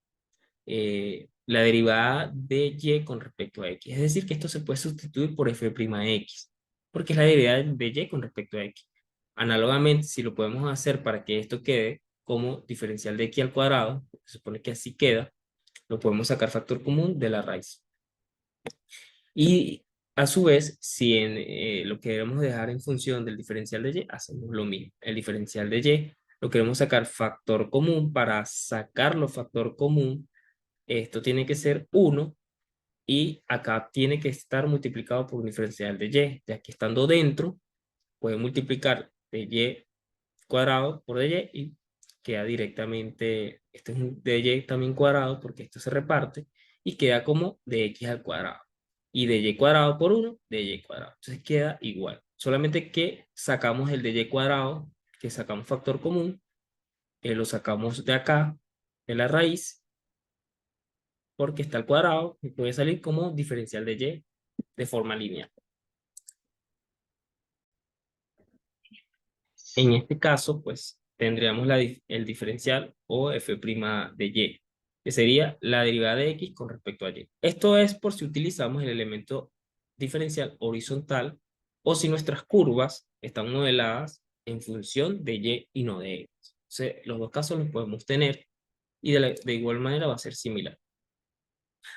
la derivada de y con respecto a x. Es decir, que esto se puede sustituir por f'(x), porque es la derivada de y con respecto a x. Análogamente, si lo podemos hacer para que esto quede como diferencial de x al cuadrado, se supone que así queda, lo podemos sacar factor común de la raíz. Y a su vez, si lo queremos dejar en función del diferencial de y, hacemos lo mismo. El diferencial de y lo queremos sacar factor común. Para sacarlo factor común, esto tiene que ser 1 y acá tiene que estar multiplicado por un diferencial de y, ya que estando dentro, puede multiplicar de y cuadrado por dy y queda directamente, este es un dy también cuadrado porque esto se reparte y queda como dx al cuadrado. Y dy cuadrado por 1, dy cuadrado. Entonces queda igual. Solamente que sacamos el dy cuadrado, que sacamos factor común, lo sacamos de acá, de la raíz, porque está al cuadrado y puede salir como diferencial de y de forma lineal. En este caso, pues tendríamos el diferencial o f' de y, que sería la derivada de x con respecto a y. Esto es por si utilizamos el elemento diferencial horizontal o si nuestras curvas están modeladas en función de y no de x. Entonces, los dos casos los podemos tener y de igual manera va a ser similar.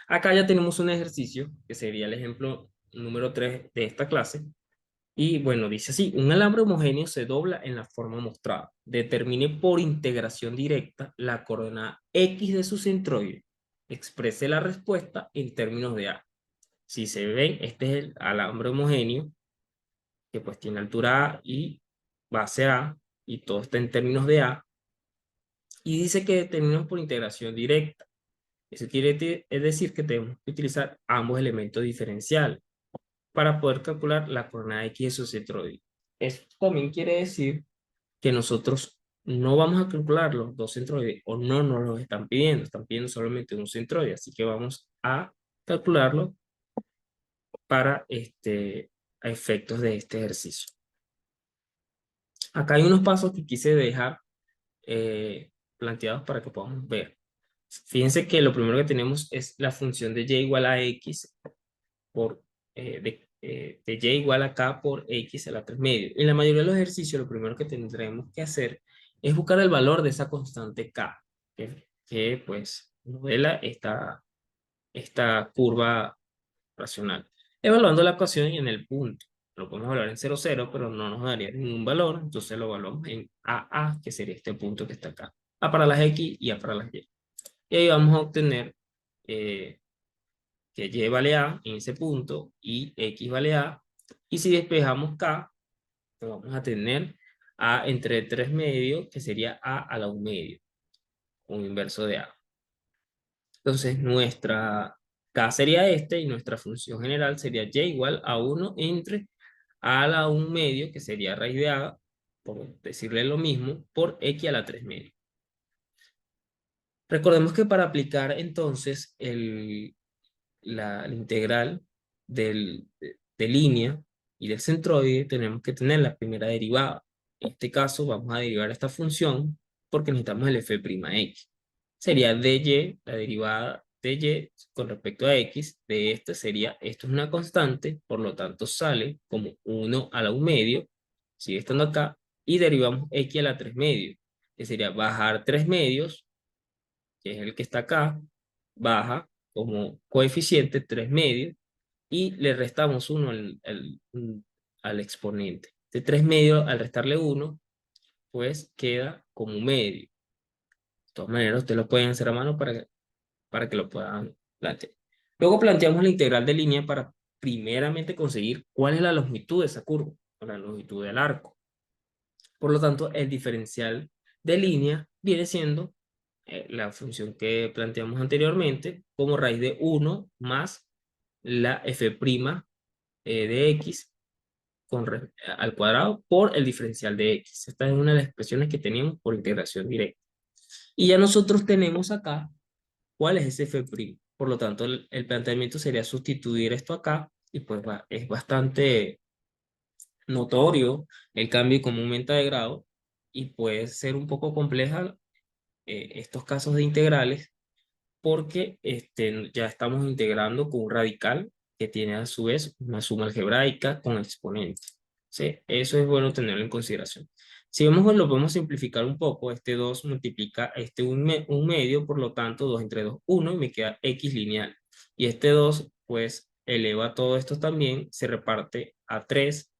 Acá ya tenemos un ejercicio que sería el ejemplo número 3 de esta clase. Y bueno, dice así: un alambre homogéneo se dobla en la forma mostrada. Determine por integración directa la coordenada x de su centroide. Exprese la respuesta en términos de A. Si se ven, este es el alambre homogéneo, que pues tiene altura A y base A, y todo está en términos de A. Y dice que determinamos por integración directa. Eso es decir que tenemos que utilizar ambos elementos diferenciales para poder calcular la coordenada x de su centroide. Esto también quiere decir que nosotros no vamos a calcular los dos centroides, o no nos los están pidiendo solamente un centroide, así que vamos a calcularlo para a efectos de este ejercicio. Acá hay unos pasos que quise dejar planteados para que podamos ver. Fíjense que lo primero que tenemos es la función de y igual a x por de y igual a k por x a la 3 medio. En la mayoría de los ejercicios, lo primero que tendremos que hacer es buscar el valor de esa constante k, que pues modela esta curva racional. Evaluando la ecuación en el punto. Lo podemos evaluar en 0, 0, pero no nos daría ningún valor, entonces lo evaluamos en AA, que sería este punto que está acá. A para las X y A para las Y. Y ahí vamos a obtener que y vale a en ese punto y x vale a. Y si despejamos k, pues vamos a tener a entre 3 medios, que sería a la 1 medio, un inverso de a. Entonces nuestra k sería este y nuestra función general sería y igual a 1 entre a la 1 medio, que sería raíz de a, por decirle lo mismo, por x a la 3 medio. Recordemos que para aplicar entonces la integral de línea y del centroide, tenemos que tener la primera derivada. En este caso vamos a derivar esta función porque necesitamos el f'(x). Sería dy, la derivada de y con respecto a x, de este sería, esto es una constante, por lo tanto sale como 1 a la 1 medio, sigue estando acá, y derivamos x a la 3 medio, que sería bajar 3 medios, que es el que está acá, baja como coeficiente 3 medios, y le restamos 1 al exponente. De 3 medios, al restarle 1, pues queda como medio. De todas maneras, ustedes lo pueden hacer a mano para que lo puedan plantear. Luego planteamos la integral de línea para primeramente conseguir cuál es la longitud de esa curva, o la longitud del arco. Por lo tanto, el diferencial de línea viene siendo la función que planteamos anteriormente como raíz de 1 más la f' de x al cuadrado por el diferencial de x. Esta es una de las expresiones que teníamos por integración directa. Y ya nosotros tenemos acá cuál es ese f'. Por lo tanto, el planteamiento sería sustituir esto acá y pues es bastante notorio el cambio comúnmente de grado y puede ser un poco compleja estos casos de integrales porque ya estamos integrando con un radical que tiene a su vez una suma algebraica con exponente. ¿Sí? Eso es bueno tenerlo en consideración. Si vemos, pues, lo podemos simplificar un poco. Este 2 multiplica un medio, por lo tanto 2 entre 2, 1 y me queda x lineal. Y este 2 pues eleva todo esto también, se reparte a 3,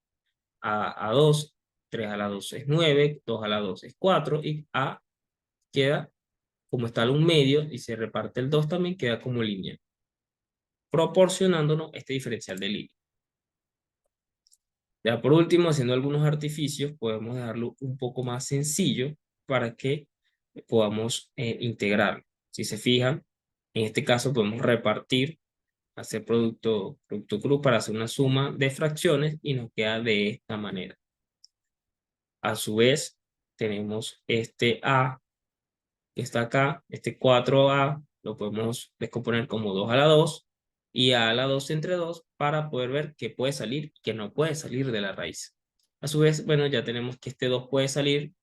a 2, 3 a la 2 es 9, 2 a la 2 es 4 y a queda como está un medio y se reparte el 2 también queda como línea, proporcionándonos este diferencial de línea. Ya por último, haciendo algunos artificios, podemos dejarlo un poco más sencillo para que podamos integrar. Si se fijan, en este caso podemos repartir, hacer producto cruz para hacer una suma de fracciones y nos queda de esta manera. A su vez, tenemos este A que está acá, este 4a, lo podemos descomponer como 2 a la 2 y a la 2 entre 2 para poder ver qué puede salir y qué no puede salir de la raíz. A su vez, bueno, ya tenemos que este 2 puede salir,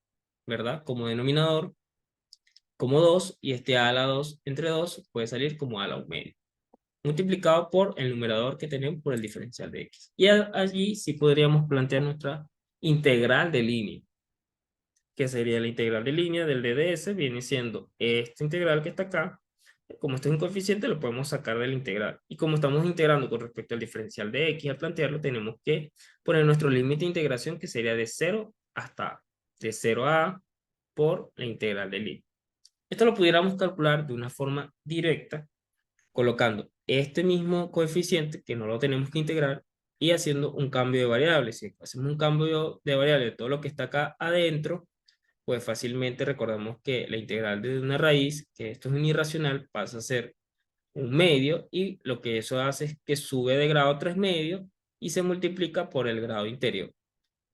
¿verdad? Como denominador, como 2 y este a la 2 entre 2 puede salir como a la 1 medio, multiplicado por el numerador que tenemos por el diferencial de x. Y allí sí podríamos plantear nuestra integral de línea, que sería la integral de línea del DDS, viene siendo esta integral que está acá. Como este es un coeficiente, lo podemos sacar de la integral. Y como estamos integrando con respecto al diferencial de x, al plantearlo, tenemos que poner nuestro límite de integración, que sería de 0 hasta a, de 0 a a por la integral de línea. Esto lo pudiéramos calcular de una forma directa, colocando este mismo coeficiente, que no lo tenemos que integrar, y haciendo un cambio de variable. Si hacemos un cambio de variable de todo lo que está acá adentro, pues fácilmente recordamos que la integral de una raíz, que esto es un irracional, pasa a ser un medio y lo que eso hace es que sube de grado 3 medios y se multiplica por el grado interior.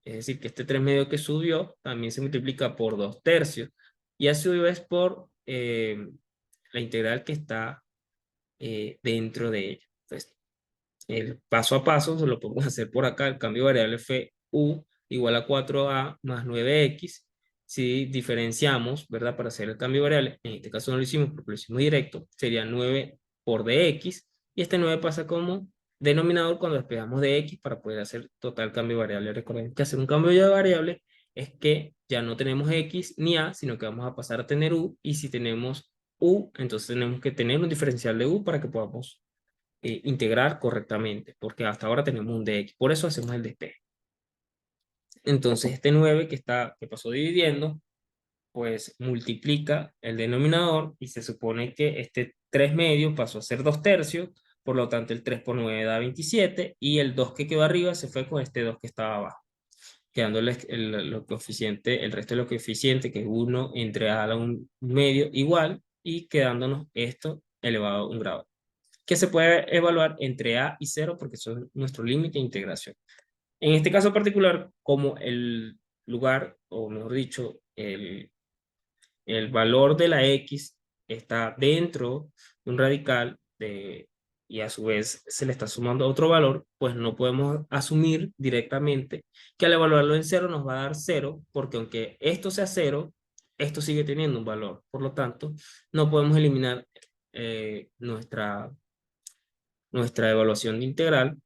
Es decir, que este 3 medios que subió también se multiplica por 2 tercios y a su vez por la integral que está dentro de ella. Entonces, el paso a paso se lo podemos hacer por acá. El cambio de variable fue u igual a 4a más 9x. Si diferenciamos, ¿verdad? Para hacer el cambio de variable, en este caso no lo hicimos porque lo hicimos directo, sería 9 por dx. Y este 9 pasa como denominador cuando despejamos de x para poder hacer total cambio de variable. Recuerden que hacer un cambio de variable es que ya no tenemos x ni a, sino que vamos a pasar a tener u. Y si tenemos u, entonces tenemos que tener un diferencial de u para que podamos integrar correctamente, porque hasta ahora tenemos un dx, por eso hacemos el despeje. Entonces este 9 que pasó dividiendo, pues multiplica el denominador y se supone que este 3 medios pasó a ser 2 tercios, por lo tanto el 3 por 9 da 27 y el 2 que quedó arriba se fue con este 2 que estaba abajo, quedando el resto de los coeficientes, que es 1 entre a la 1 medio igual, y quedándonos esto elevado a un grado, que se puede evaluar entre a y 0 porque eso es nuestro límite de integración. En este caso particular, como el lugar, o mejor dicho, el valor de la x está dentro de un radical y a su vez se le está sumando otro valor, pues no podemos asumir directamente que al evaluarlo en 0 nos va a dar 0, porque aunque esto sea 0, esto sigue teniendo un valor. Por lo tanto, no podemos eliminar nuestra evaluación de integral,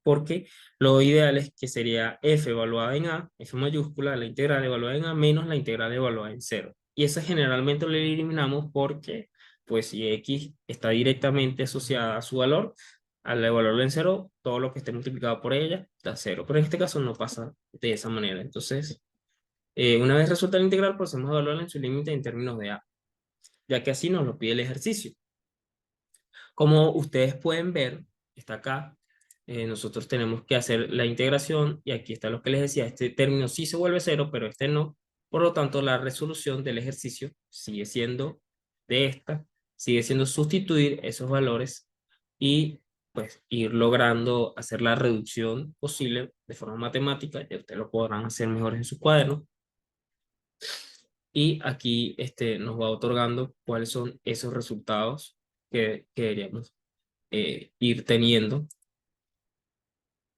porque lo ideal es que sería f evaluada en a, f mayúscula, la integral evaluada en a, menos la integral evaluada en 0. Y esa generalmente lo eliminamos porque, pues si x está directamente asociada a su valor, al evaluarlo en 0, todo lo que esté multiplicado por ella da 0. Pero en este caso no pasa de esa manera. Entonces, una vez resuelta la integral, procedemos a evaluarla en su límite en términos de a, ya que así nos lo pide el ejercicio. Como ustedes pueden ver, está acá, nosotros tenemos que hacer la integración y aquí está lo que les decía, este término sí se vuelve 0, pero este no. Por lo tanto, la resolución del ejercicio sigue siendo de esta, sigue siendo sustituir esos valores y pues ir logrando hacer la reducción posible de forma matemática. Ya ustedes lo podrán hacer mejor en su cuaderno. Y aquí nos va otorgando cuáles son esos resultados que deberíamos ir teniendo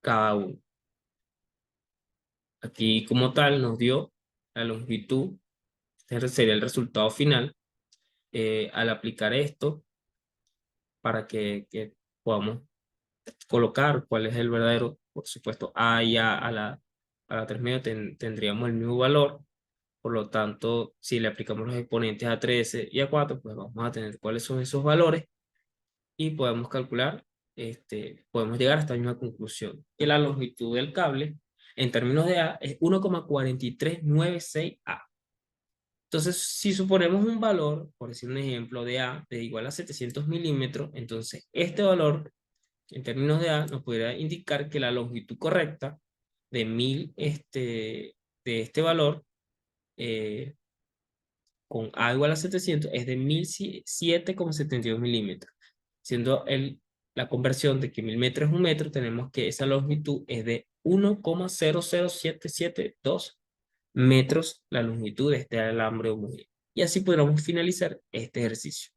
cada uno. Aquí como tal nos dio la longitud, este sería el resultado final. Al aplicar esto, para que podamos colocar cuál es el verdadero, por supuesto, A y A a la 3 medio tendríamos el mismo valor. Por lo tanto, si le aplicamos los exponentes a 13 y a 4, pues vamos a tener cuáles son esos valores y podemos calcular, podemos llegar a esta misma conclusión, que la longitud del cable en términos de A es 1,4396 A. Entonces, si suponemos un valor, por decir un ejemplo, de A de igual a 700 milímetros, entonces este valor en términos de A nos podría indicar que la longitud correcta de 1000, de este valor, eh, con A igual a 700, es de 1007,72 milímetros. Siendo la conversión de que 1000 metros es un metro, tenemos que esa longitud es de 1,00772 metros la longitud de este alambre homogéneo. Y así podremos finalizar este ejercicio.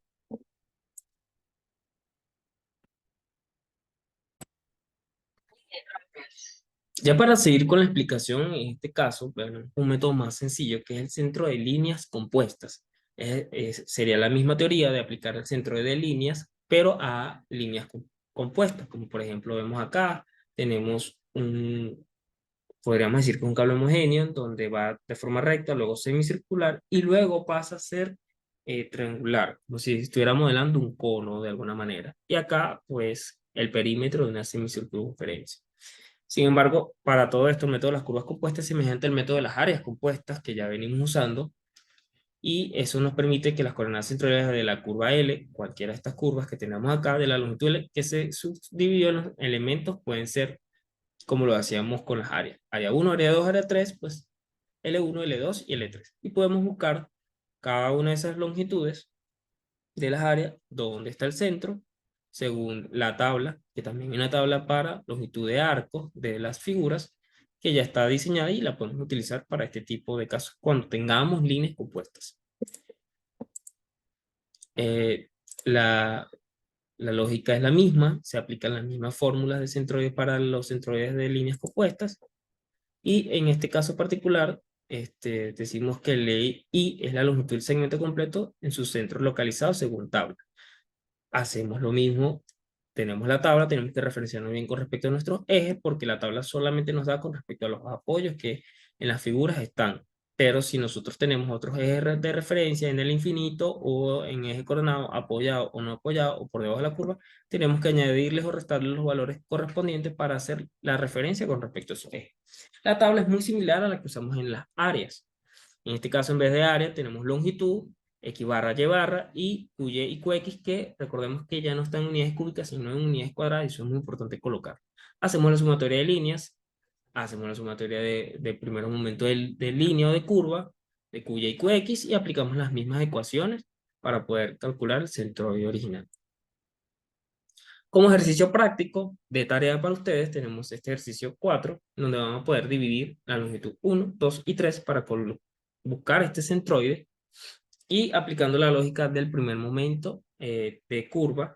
Ya para seguir con la explicación, en este caso, bueno, un método más sencillo que es el centro de líneas compuestas. Sería la misma teoría de aplicar el centro de líneas, pero a líneas compuestas, como por ejemplo vemos acá, tenemos podríamos decir que un cable homogéneo, en donde va de forma recta, luego semicircular, y luego pasa a ser triangular, como si estuviera modelando un cono de alguna manera. Y acá, pues, el perímetro de una semicircunferencia. Sin embargo, para todo esto, el método de las curvas compuestas es semejante al método de las áreas compuestas que ya venimos usando, y eso nos permite que las coordenadas centrales de la curva L, cualquiera de estas curvas que tenemos acá, de la longitud L, que se subdividió en los elementos, pueden ser como lo hacíamos con las áreas. Área 1, área 2, área 3, pues L1, L2 y L3. Y podemos buscar cada una de esas longitudes de las áreas, dónde está el centro, según la tabla, que también hay una tabla para longitud de arcos de las figuras, que ya está diseñada y la podemos utilizar para este tipo de casos, cuando tengamos líneas compuestas. Eh, la, la lógica es la misma, se aplican las mismas fórmulas de centroides para los centroides de líneas compuestas, y en este caso particular, decimos que el I es la longitud del segmento completo en su centro localizado según tabla. Hacemos lo mismo, tenemos la tabla, tenemos que referenciarnos bien con respecto a nuestros ejes, porque la tabla solamente nos da con respecto a los apoyos que en las figuras están. Pero si nosotros tenemos otros ejes de referencia en el infinito o en eje coordenado, apoyado o no apoyado o por debajo de la curva, tenemos que añadirles o restarles los valores correspondientes para hacer la referencia con respecto a esos ejes. La tabla es muy similar a la que usamos en las áreas. En este caso, en vez de área, tenemos longitud, x barra y barra, y qy y qx, que recordemos que ya no están en unidades cúbicas, sino en unidades cuadradas, y eso es muy importante colocar. Hacemos la sumatoria de líneas, hacemos la sumatoria de primer momento de línea o de curva, de qy y qx, y aplicamos las mismas ecuaciones para poder calcular el centroide original. Como ejercicio práctico de tarea para ustedes, tenemos este ejercicio 4, donde vamos a poder dividir la longitud 1, 2 y 3 para buscar este centroide, y aplicando la lógica del primer momento de curva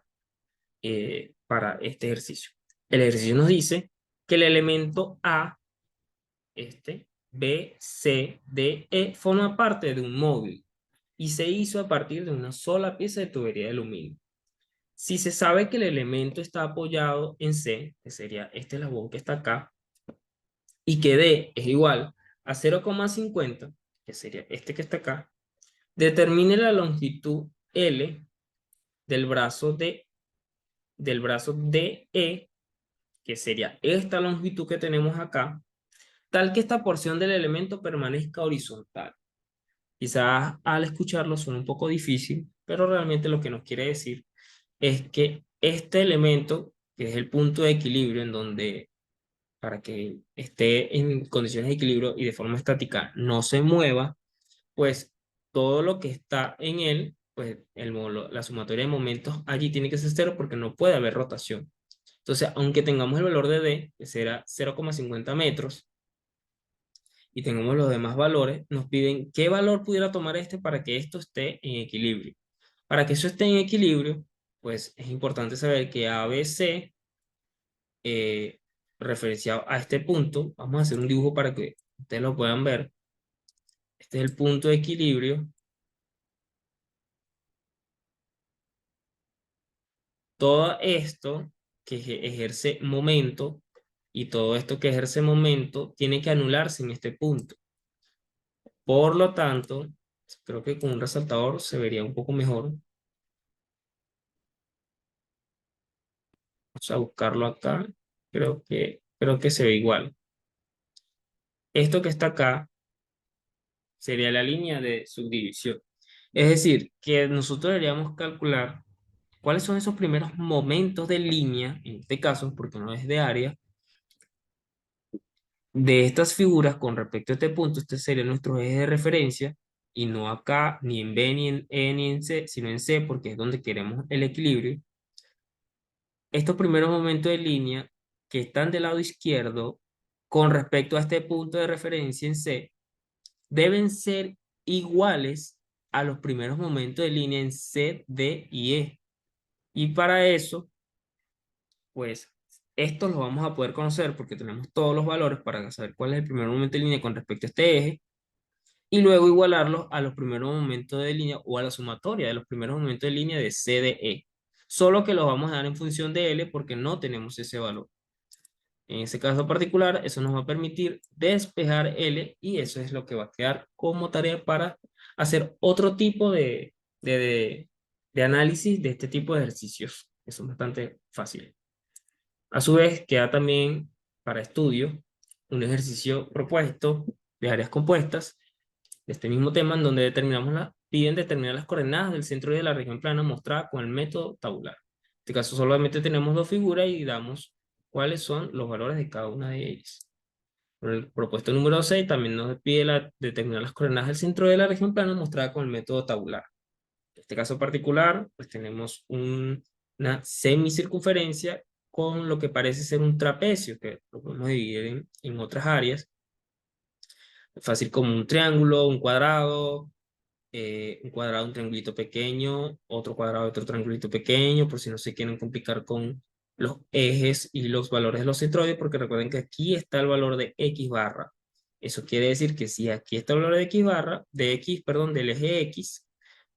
para este ejercicio. El ejercicio nos dice que el elemento A, B, C, D, E, forma parte de un móvil y se hizo a partir de una sola pieza de tubería de aluminio. Si se sabe que el elemento está apoyado en C, que sería este eslabón que está acá, y que D es igual a 0,50, que sería este que está acá, determine la longitud L del brazo DE, que sería esta longitud que tenemos acá, tal que esta porción del elemento permanezca horizontal. Quizás al escucharlo suena un poco difícil, pero realmente lo que nos quiere decir es que este elemento, que es el punto de equilibrio en donde, para que esté en condiciones de equilibrio y de forma estática, no se mueva, pues todo lo que está en él, pues la sumatoria de momentos allí tiene que ser cero porque no puede haber rotación. Entonces, aunque tengamos el valor de D, que será 0,50 metros, y tengamos los demás valores, nos piden qué valor pudiera tomar este para que esto esté en equilibrio. Para que eso esté en equilibrio, pues es importante saber que ABC, eh, referenciado a este punto, vamos a hacer un dibujo para que ustedes lo puedan ver. Este es el punto de equilibrio. Todo esto que ejerce momento y todo esto que ejerce momento tiene que anularse en este punto. Por lo tanto, creo que con un resaltador se vería un poco mejor. Vamos a buscarlo acá. Creo que se ve igual. Esto que está acá sería la línea de subdivisión. Es decir, que nosotros deberíamos calcular cuáles son esos primeros momentos de línea, en este caso, porque no es de área, de estas figuras con respecto a este punto. Este sería nuestro eje de referencia, y no acá, ni en B, ni en E, ni en C, sino en C, porque es donde queremos el equilibrio. Estos primeros momentos de línea que están del lado izquierdo con respecto a este punto de referencia en C deben ser iguales a los primeros momentos de línea en C, D y E. Y para eso, pues, estos los vamos a poder conocer porque tenemos todos los valores para saber cuál es el primer momento de línea con respecto a este eje, y luego igualarlos a los primeros momentos de línea o a la sumatoria de los primeros momentos de línea de C, D, E. Solo que los vamos a dar en función de L porque no tenemos ese valor. En ese caso particular, eso nos va a permitir despejar L, y eso es lo que va a quedar como tarea para hacer otro tipo de análisis de este tipo de ejercicios, que son bastante fáciles. A su vez, queda también para estudio un ejercicio propuesto de áreas compuestas de este mismo tema, en donde piden determinar las coordenadas del centro de la región plana mostrada con el método tabular. En este caso solamente tenemos dos figuras y damos cuáles son los valores de cada una de ellas. Por el propuesto número 6 también nos pide determinar las coordenadas del centro de la región plana mostrada con el método tabular. En este caso particular, pues tenemos una semicircunferencia con lo que parece ser un trapecio, que lo podemos dividir en otras áreas. Fácil como un cuadrado, un triangulito pequeño, otro cuadrado, otro triangulito pequeño, por si no se quieren complicar con los ejes y los valores de los centroides, porque recuerden que aquí está el valor de X barra. Eso quiere decir que si aquí está el valor de X barra, perdón, del eje X,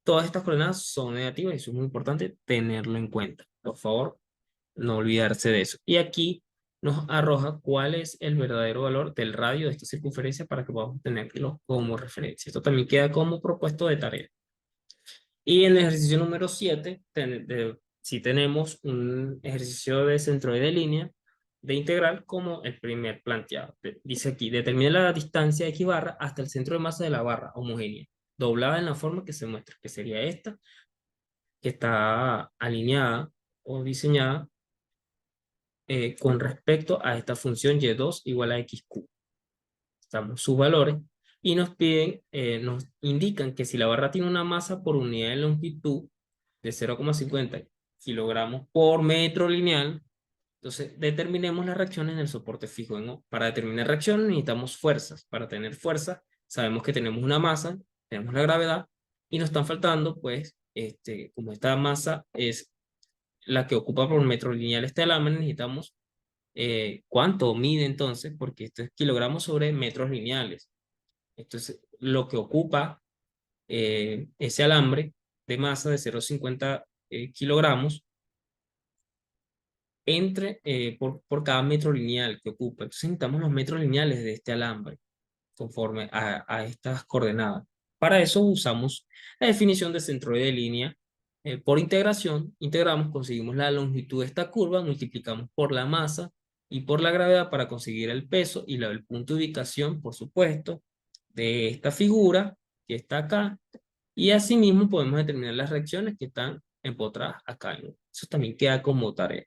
todas estas coordenadas son negativas, y eso es muy importante tenerlo en cuenta. Por favor, no olvidarse de eso. Y aquí nos arroja cuál es el verdadero valor del radio de esta circunferencia para que podamos tenerlo como referencia. Esto también queda como propuesto de tarea. Y en el ejercicio número 7, si tenemos un ejercicio de centroide de línea de integral como el primer planteado. Dice aquí, determine la distancia de X barra hasta el centro de masa de la barra homogénea, doblada en la forma que se muestra, que sería esta, que está alineada o diseñada con respecto a esta función y2 igual a xq. Damos sus valores y nos indican que si la barra tiene una masa por unidad de longitud de 0,50 kilogramos por metro lineal, entonces determinemos las reacciones en el soporte fijo, ¿no? Para determinar reacciones necesitamos fuerzas. Para tener fuerza, sabemos que tenemos una masa, tenemos la gravedad, y nos están faltando, pues, como esta masa es la que ocupa por metro lineal este alambre, necesitamos cuánto mide entonces, porque esto es kilogramos sobre metros lineales. Esto es lo que ocupa ese alambre de masa de 0,50 kilogramos por cada metro lineal que ocupa. Entonces necesitamos los metros lineales de este alambre conforme a estas coordenadas. Para eso usamos la definición de centroide de línea. Por integración, integramos, conseguimos la longitud de esta curva, multiplicamos por la masa y por la gravedad para conseguir el peso y el punto de ubicación, por supuesto, de esta figura que está acá. Y asimismo podemos determinar las reacciones que están empotradas acá. Eso también queda como tarea.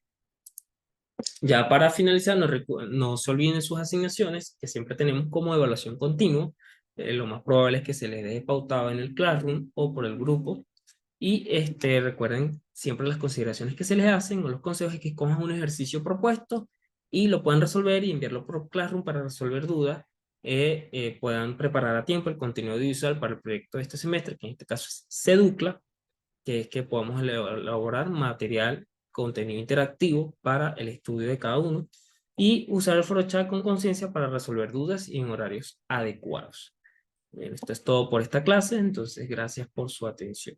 Ya para finalizar, no se olviden sus asignaciones, que siempre tenemos como evaluación continua, lo más probable es que se les deje pautado en el Classroom o por el grupo. Y recuerden siempre las consideraciones que se les hacen o los consejos es que escojan un ejercicio propuesto y lo puedan resolver y enviarlo por Classroom para resolver dudas. Puedan preparar a tiempo el contenido audiovisual para el proyecto de este semestre, que en este caso es Seducla, que es que podamos elaborar material, contenido interactivo para el estudio de cada uno y usar el foro chat con conciencia para resolver dudas y en horarios adecuados. Bien, esto es todo por esta clase, entonces gracias por su atención.